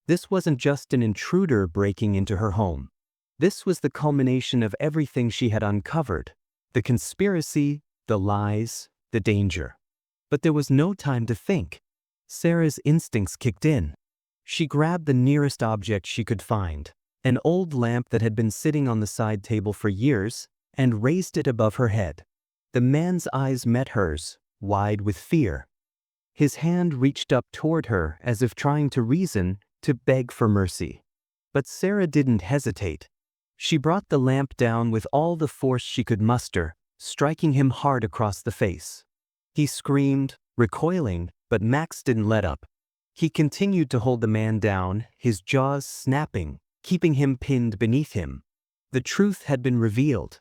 This wasn't just an intruder breaking into her home. This was the culmination of everything she had uncovered: the conspiracy, the lies, the danger. But there was no time to think. Sarah's instincts kicked in. She grabbed the nearest object she could find, an old lamp that had been sitting on the side table for years, and raised it above her head. The man's eyes met hers, wide with fear. His hand reached up toward her as if trying to reason, to beg for mercy. But Sarah didn't hesitate. She brought the lamp down with all the force she could muster, striking him hard across the face. He screamed, recoiling, but Max didn't let up. He continued to hold the man down, his jaws snapping, keeping him pinned beneath him. The truth had been revealed.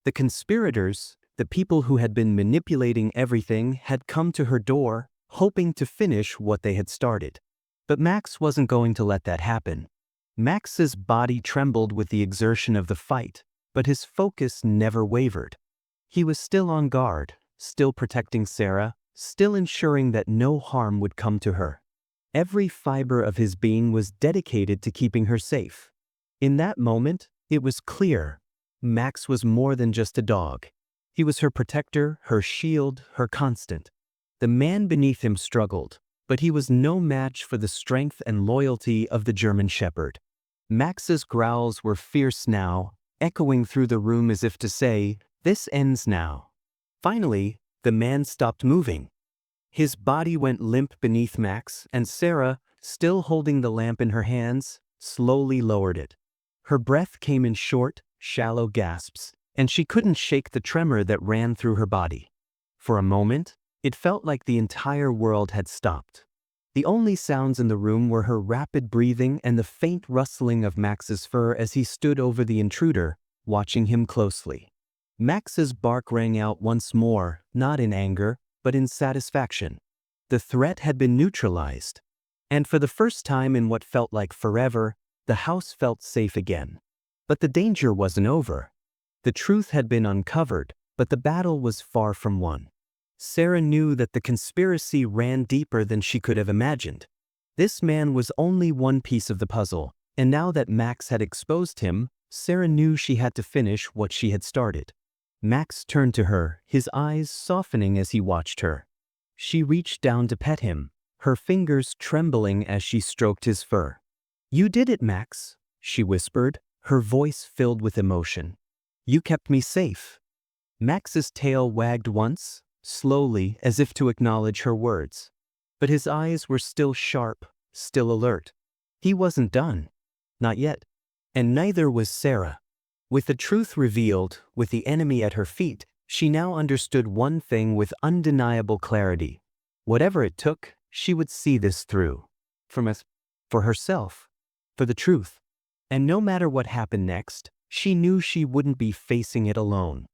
The conspirators, the people who had been manipulating everything, had come to her door, hoping to finish what they had started. But Max wasn't going to let that happen. Max's body trembled with the exertion of the fight, but his focus never wavered. He was still on guard, still protecting Sarah, still ensuring that no harm would come to her. Every fiber of his being was dedicated to keeping her safe. In that moment, it was clear: Max was more than just a dog. He was her protector, her shield, her constant. The man beneath him struggled, but he was no match for the strength and loyalty of the German Shepherd. Max's growls were fierce now, echoing through the room as if to say, "This ends now." Finally, the man stopped moving. His body went limp beneath Max, and Sarah, still holding the lamp in her hands, slowly lowered it. Her breath came in short, shallow gasps, and she couldn't shake the tremor that ran through her body. For a moment, it felt like the entire world had stopped. The only sounds in the room were her rapid breathing and the faint rustling of Max's fur as he stood over the intruder, watching him closely. Max's bark rang out once more, not in anger, but in satisfaction. The threat had been neutralized. And for the first time in what felt like forever, the house felt safe again. But the danger wasn't over. The truth had been uncovered, but the battle was far from won. Sarah knew that the conspiracy ran deeper than she could have imagined. This man was only one piece of the puzzle, and now that Max had exposed him, Sarah knew she had to finish what she had started. Max turned to her, his eyes softening as he watched her. She reached down to pet him, her fingers trembling as she stroked his fur. "You did it, Max," she whispered, her voice filled with emotion. "You kept me safe." Max's tail wagged once, slowly, as if to acknowledge her words. But his eyes were still sharp, still alert. He wasn't done. Not yet. And neither was Sarah. With the truth revealed, with the enemy at her feet, she now understood one thing with undeniable clarity. Whatever it took, she would see this through. For herself. For the truth. And no matter what happened next, she knew she wouldn't be facing it alone.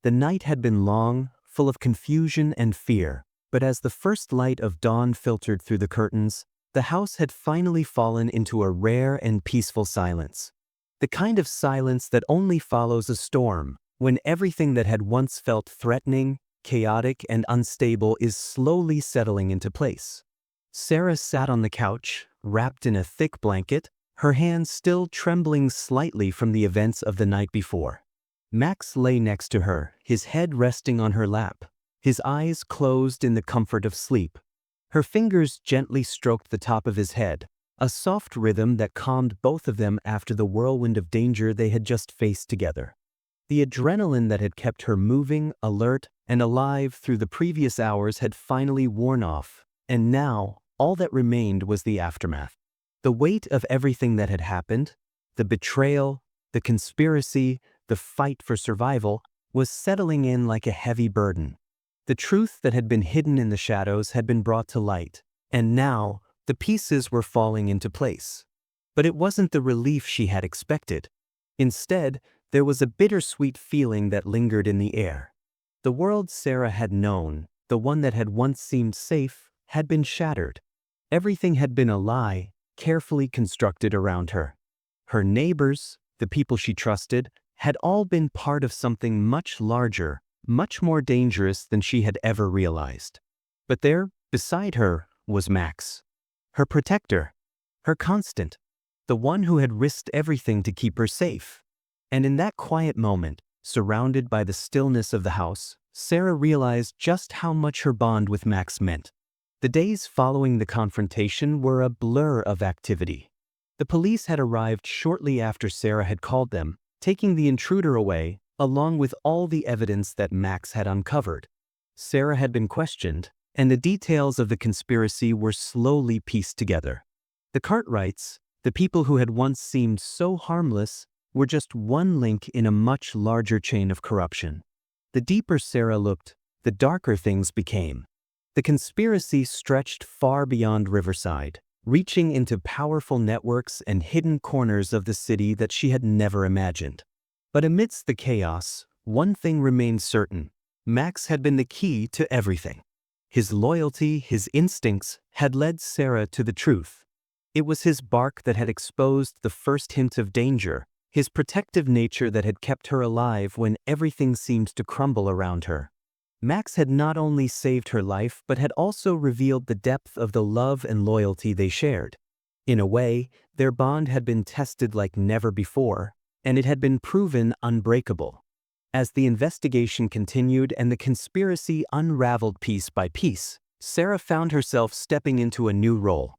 The night had been long, full of confusion and fear, but as the first light of dawn filtered through the curtains, the house had finally fallen into a rare and peaceful silence. The kind of silence that only follows a storm, when everything that had once felt threatening, chaotic, and unstable is slowly settling into place. Sarah sat on the couch, wrapped in a thick blanket, her hands still trembling slightly from the events of the night before. Max lay next to her, his head resting on her lap, his eyes closed in the comfort of sleep. Her fingers gently stroked the top of his head, a soft rhythm that calmed both of them after the whirlwind of danger they had just faced together. The adrenaline that had kept her moving, alert, and alive through the previous hours had finally worn off, and now, all that remained was the aftermath. The weight of everything that had happened, the betrayal, the conspiracy, the fight for survival, was settling in like a heavy burden. The truth that had been hidden in the shadows had been brought to light, and now, the pieces were falling into place. But it wasn't the relief she had expected. Instead, there was a bittersweet feeling that lingered in the air. The world Sarah had known, the one that had once seemed safe, had been shattered. Everything had been a lie, carefully constructed around her. Her neighbors, the people she trusted, had all been part of something much larger, much more dangerous than she had ever realized. But there, beside her, was Max. Her protector, her constant, the one who had risked everything to keep her safe. And in that quiet moment, surrounded by the stillness of the house, Sarah realized just how much her bond with Max meant. The days following the confrontation were a blur of activity. The police had arrived shortly after Sarah had called them, taking the intruder away, along with all the evidence that Max had uncovered. Sarah had been questioned, and the details of the conspiracy were slowly pieced together. The Cartwrights, the people who had once seemed so harmless, were just one link in a much larger chain of corruption. The deeper Sarah looked, the darker things became. The conspiracy stretched far beyond Riverside, reaching into powerful networks and hidden corners of the city that she had never imagined. But amidst the chaos, one thing remained certain: Max had been the key to everything. His loyalty, his instincts, had led Sarah to the truth. It was his bark that had exposed the first hint of danger, his protective nature that had kept her alive when everything seemed to crumble around her. Max had not only saved her life but had also revealed the depth of the love and loyalty they shared. In a way, their bond had been tested like never before, and it had been proven unbreakable. As the investigation continued and the conspiracy unraveled piece by piece, Sarah found herself stepping into a new role.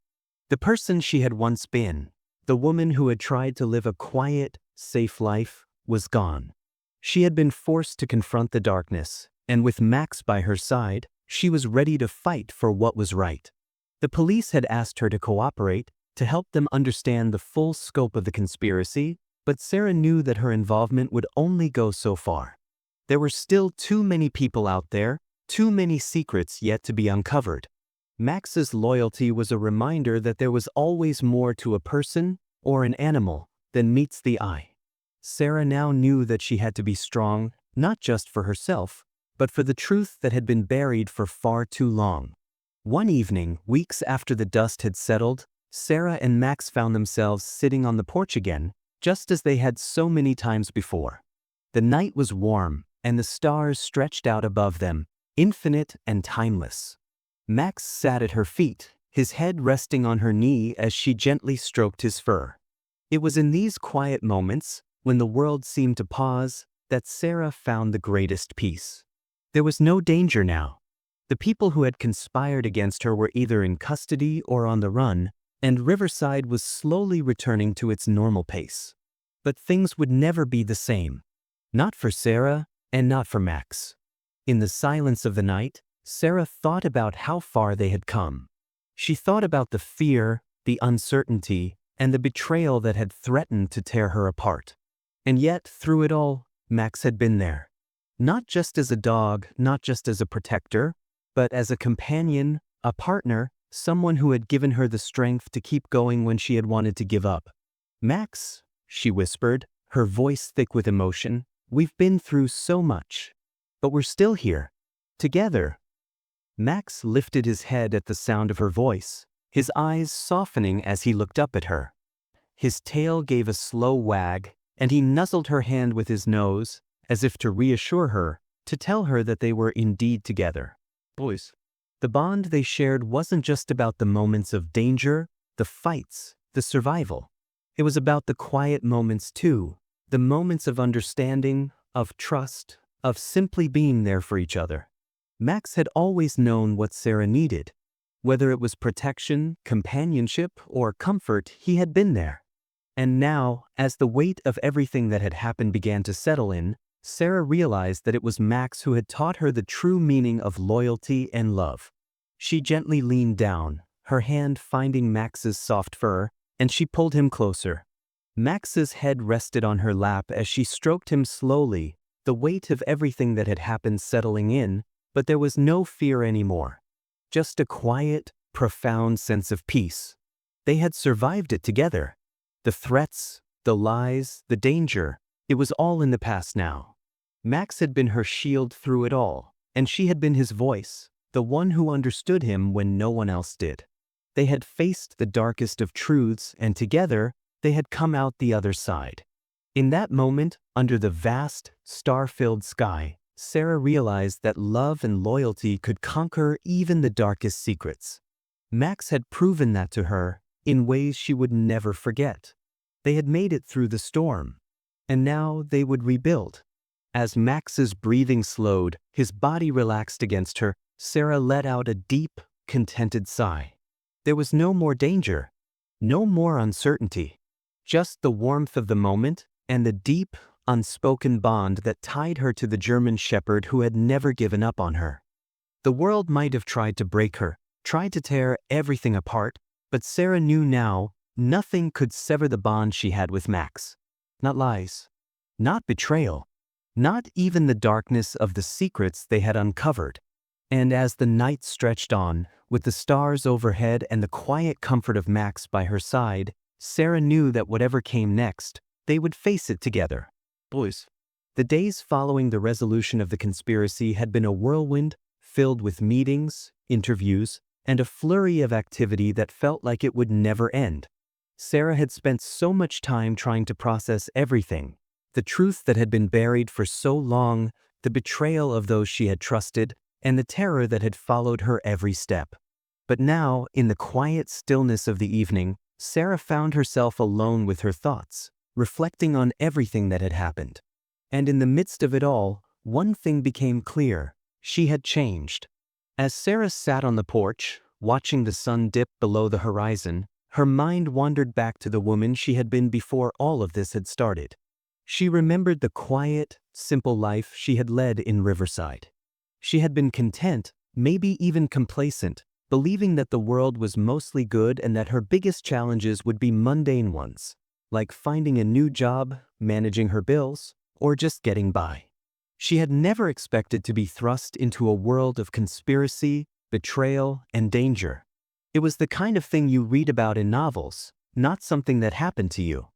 The person she had once been, the woman who had tried to live a quiet, safe life, was gone. She had been forced to confront the darkness, and with Max by her side, she was ready to fight for what was right. The police had asked her to cooperate, to help them understand the full scope of the conspiracy, but Sarah knew that her involvement would only go so far. There were still too many people out there, too many secrets yet to be uncovered. Max's loyalty was a reminder that there was always more to a person, or an animal, than meets the eye. Sarah now knew that she had to be strong, not just for herself, but for the truth that had been buried for far too long. One evening, weeks after the dust had settled, Sarah and Max found themselves sitting on the porch again, just as they had so many times before. The night was warm, and the stars stretched out above them, infinite and timeless. Max sat at her feet, his head resting on her knee as she gently stroked his fur. It was in these quiet moments, when the world seemed to pause, that Sarah found the greatest peace. There was no danger now. The people who had conspired against her were either in custody or on the run, and Riverside was slowly returning to its normal pace. But things would never be the same. Not for Sarah, and not for Max. In the silence of the night, Sarah thought about how far they had come. She thought about the fear, the uncertainty, and the betrayal that had threatened to tear her apart. And yet, through it all, Max had been there. Not just as a dog, not just as a protector, but as a companion, a partner, someone who had given her the strength to keep going when she had wanted to give up. "Max," she whispered, her voice thick with emotion, "we've been through so much. But we're still here. Together." Max lifted his head at the sound of her voice, his eyes softening as he looked up at her. His tail gave a slow wag, and he nuzzled her hand with his nose, as if to reassure her, to tell her that they were indeed together. Boys. The bond they shared wasn't just about the moments of danger, the fights, the survival. It was about the quiet moments too, the moments of understanding, of trust, of simply being there for each other. Max had always known what Sarah needed. Whether it was protection, companionship, or comfort, he had been there. And now, as the weight of everything that had happened began to settle in, Sarah realized that it was Max who had taught her the true meaning of loyalty and love. She gently leaned down, her hand finding Max's soft fur, and she pulled him closer. Max's head rested on her lap as she stroked him slowly, the weight of everything that had happened settling in, but there was no fear anymore. Just a quiet, profound sense of peace. They had survived it together. The threats, the lies, the danger, it was all in the past now. Max had been her shield through it all, and she had been his voice, the one who understood him when no one else did. They had faced the darkest of truths, and together, they had come out the other side. In that moment, under the vast, star-filled sky, Sarah realized that love and loyalty could conquer even the darkest secrets. Max had proven that to her in ways she would never forget. They had made it through the storm, and now they would rebuild. As Max's breathing slowed, his body relaxed against her, Sarah let out a deep, contented sigh. There was no more danger, no more uncertainty, just the warmth of the moment and the deep, unspoken bond that tied her to the German shepherd who had never given up on her. The world might have tried to break her, tried to tear everything apart, but Sarah knew now nothing could sever the bond she had with Max. Not lies, not betrayal, not even the darkness of the secrets they had uncovered. And as the night stretched on, with the stars overhead and the quiet comfort of Max by her side, Sarah knew that whatever came next, they would face it together. Boys. The days following the resolution of the conspiracy had been a whirlwind, filled with meetings, interviews, and a flurry of activity that felt like it would never end. Sarah had spent so much time trying to process everything, the truth that had been buried for so long, the betrayal of those she had trusted, and the terror that had followed her every step. But now, in the quiet stillness of the evening, Sarah found herself alone with her thoughts, reflecting on everything that had happened. And in the midst of it all, one thing became clear: she had changed. As Sarah sat on the porch, watching the sun dip below the horizon, her mind wandered back to the woman she had been before all of this had started. She remembered the quiet, simple life she had led in Riverside. She had been content, maybe even complacent, believing that the world was mostly good and that her biggest challenges would be mundane ones, like finding a new job, managing her bills, or just getting by. She had never expected to be thrust into a world of conspiracy, betrayal, and danger. It was the kind of thing you read about in novels, not something that happened to you.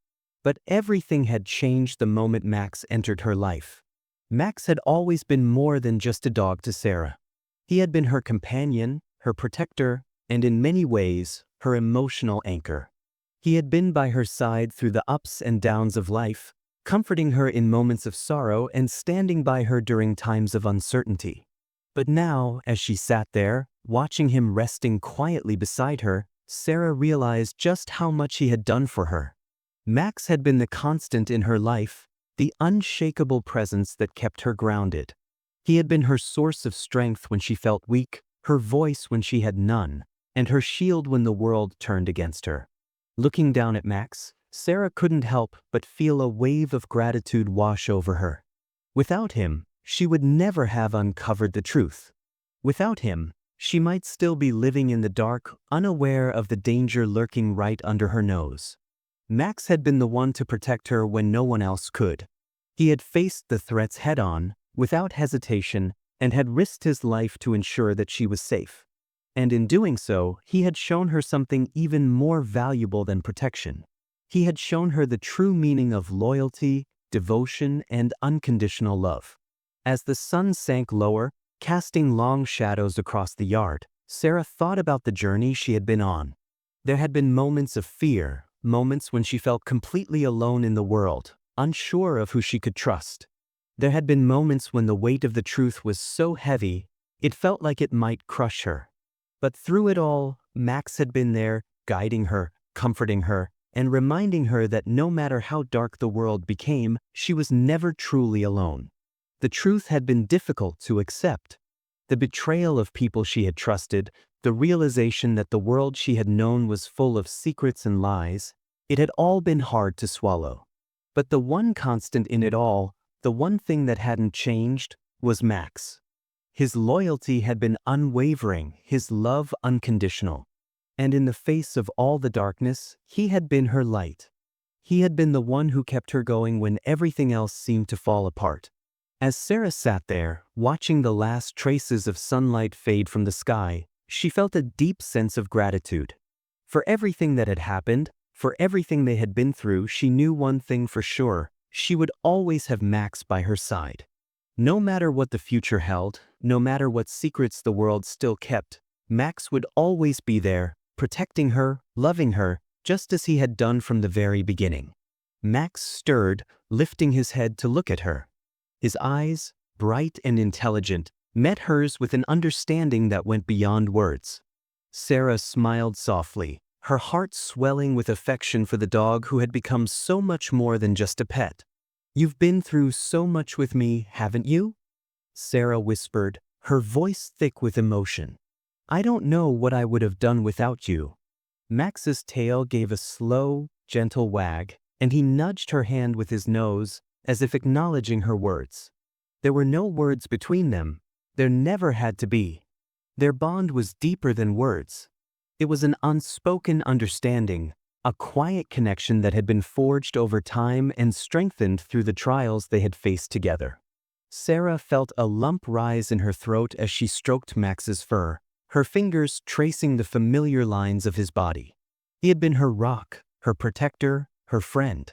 But everything had changed the moment Max entered her life. Max had always been more than just a dog to Sarah. He had been her companion, her protector, and in many ways, her emotional anchor. He had been by her side through the ups and downs of life, comforting her in moments of sorrow and standing by her during times of uncertainty. But now, as she sat there, watching him resting quietly beside her, Sarah realized just how much he had done for her. Max had been the constant in her life, the unshakable presence that kept her grounded. He had been her source of strength when she felt weak, her voice when she had none, and her shield when the world turned against her. Looking down at Max, Sarah couldn't help but feel a wave of gratitude wash over her. Without him, she would never have uncovered the truth. Without him, she might still be living in the dark, unaware of the danger lurking right under her nose. Max had been the one to protect her when no one else could. He had faced the threats head-on, without hesitation, and had risked his life to ensure that she was safe. And in doing so, he had shown her something even more valuable than protection. He had shown her the true meaning of loyalty, devotion, and unconditional love. As the sun sank lower, casting long shadows across the yard, Sarah thought about the journey she had been on. There had been moments of fear, moments when she felt completely alone in the world, unsure of who she could trust. There had been moments when the weight of the truth was so heavy, it felt like it might crush her. But through it all, Max had been there, guiding her, comforting her, and reminding her that no matter how dark the world became, she was never truly alone. The truth had been difficult to accept. The betrayal of people she had trusted, the realization that the world she had known was full of secrets and lies, it had all been hard to swallow. But the one constant in it all, the one thing that hadn't changed, was Max. His loyalty had been unwavering, his love unconditional. And in the face of all the darkness, he had been her light. He had been the one who kept her going when everything else seemed to fall apart. As Sarah sat there, watching the last traces of sunlight fade from the sky, she felt a deep sense of gratitude. For everything that had happened, for everything they had been through, she knew one thing for sure: she would always have Max by her side. No matter what the future held, no matter what secrets the world still kept, Max would always be there, protecting her, loving her, just as he had done from the very beginning. Max stirred, lifting his head to look at her. His eyes, bright and intelligent, met hers with an understanding that went beyond words. Sarah smiled softly, her heart swelling with affection for the dog who had become so much more than just a pet. "You've been through so much with me, haven't you?" Sarah whispered, her voice thick with emotion. "I don't know what I would have done without you." Max's tail gave a slow, gentle wag, and he nudged her hand with his nose, as if acknowledging her words. There were no words between them. There never had to be. Their bond was deeper than words. It was an unspoken understanding, a quiet connection that had been forged over time and strengthened through the trials they had faced together. Sarah felt a lump rise in her throat as she stroked Max's fur, her fingers tracing the familiar lines of his body. He had been her rock, her protector, her friend.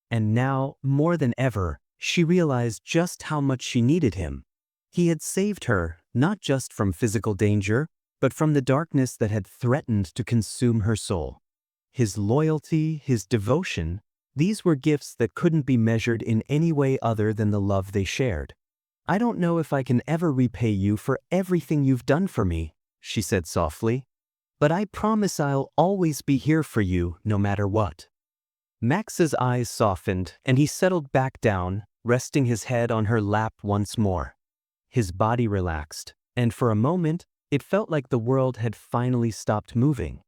And now, more than ever, she realized just how much she needed him. He had saved her, not just from physical danger, but from the darkness that had threatened to consume her soul. His loyalty, his devotion, these were gifts that couldn't be measured in any way other than the love they shared. "I don't know if I can ever repay you for everything you've done for me," she said softly, "but I promise I'll always be here for you, no matter what." Max's eyes softened, and he settled back down, resting his head on her lap once more. His body relaxed, and for a moment, it felt like the world had finally stopped moving.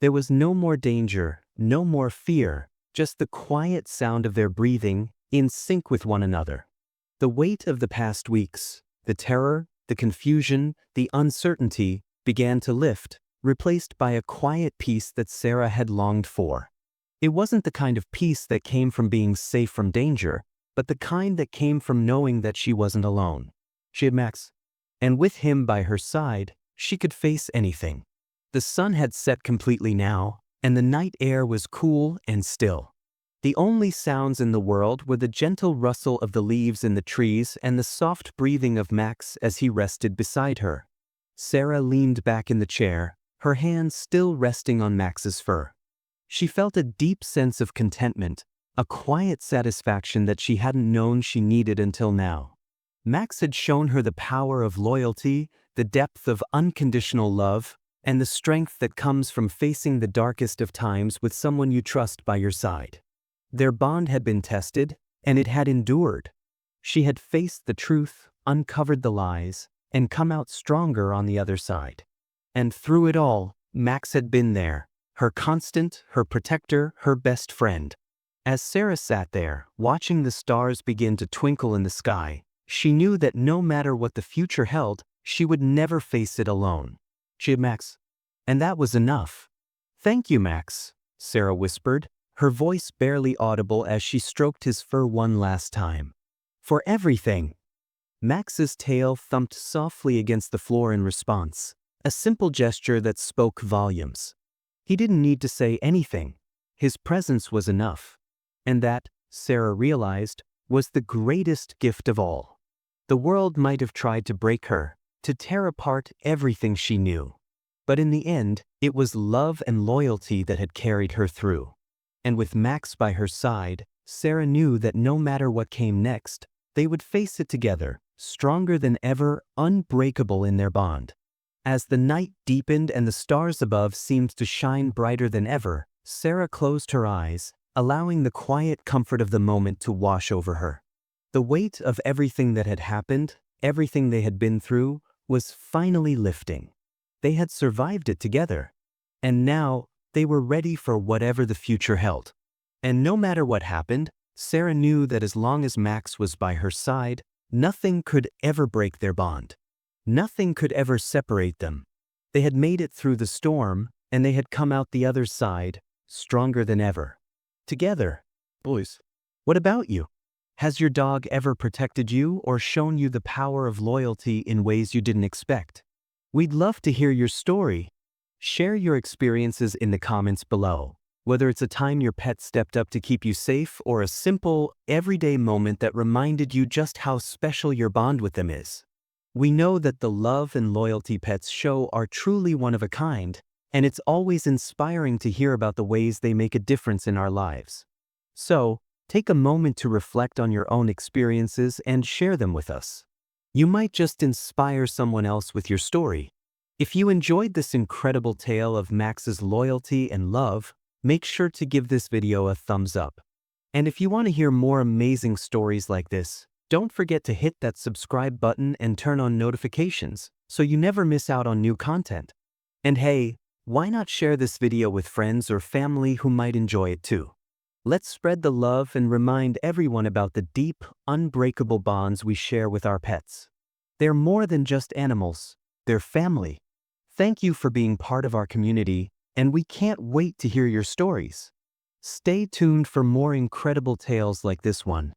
There was no more danger, no more fear, just the quiet sound of their breathing, in sync with one another. The weight of the past weeks, the terror, the confusion, the uncertainty, began to lift, replaced by a quiet peace that Sarah had longed for. It wasn't the kind of peace that came from being safe from danger, but the kind that came from knowing that she wasn't alone. She had Max, and with him by her side, she could face anything. The sun had set completely now, and the night air was cool and still. The only sounds in the world were the gentle rustle of the leaves in the trees and the soft breathing of Max as he rested beside her. Sarah leaned back in the chair, her hands still resting on Max's fur. She felt a deep sense of contentment, a quiet satisfaction that she hadn't known she needed until now. Max had shown her the power of loyalty, the depth of unconditional love, and the strength that comes from facing the darkest of times with someone you trust by your side. Their bond had been tested, and it had endured. She had faced the truth, uncovered the lies, and come out stronger on the other side. And through it all, Max had been there, her constant, her protector, her best friend. As Sarah sat there, watching the stars begin to twinkle in the sky, she knew that no matter what the future held, she would never face it alone. She had Max. And that was enough. "Thank you, Max," Sarah whispered, her voice barely audible as she stroked his fur one last time. "For everything." Max's tail thumped softly against the floor in response, a simple gesture that spoke volumes. He didn't need to say anything. His presence was enough. And that, Sarah realized, was the greatest gift of all. The world might have tried to break her, to tear apart everything she knew. But in the end, it was love and loyalty that had carried her through. And with Max by her side, Sarah knew that no matter what came next, they would face it together, stronger than ever, unbreakable in their bond. As the night deepened and the stars above seemed to shine brighter than ever, Sarah closed her eyes, allowing the quiet comfort of the moment to wash over her. The weight of everything that had happened, everything they had been through, was finally lifting. They had survived it together. And now, they were ready for whatever the future held. And no matter what happened, Sarah knew that as long as Max was by her side, nothing could ever break their bond. Nothing could ever separate them. They had made it through the storm, and they had come out the other side, stronger than ever. Together. Boys, what about you? Has your dog ever protected you or shown you the power of loyalty in ways you didn't expect? We'd love to hear your story. Share your experiences in the comments below. Whether it's a time your pet stepped up to keep you safe or a simple, everyday moment that reminded you just how special your bond with them is. We know that the love and loyalty pets show are truly one of a kind, and it's always inspiring to hear about the ways they make a difference in our lives. So, take a moment to reflect on your own experiences and share them with us. You might just inspire someone else with your story. If you enjoyed this incredible tale of Max's loyalty and love, make sure to give this video a thumbs up. And if you want to hear more amazing stories like this, don't forget to hit that subscribe button and turn on notifications so you never miss out on new content. And hey, why not share this video with friends or family who might enjoy it too? Let's spread the love and remind everyone about the deep, unbreakable bonds we share with our pets. They're more than just animals, they're family. Thank you for being part of our community, and we can't wait to hear your stories. Stay tuned for more incredible tales like this one.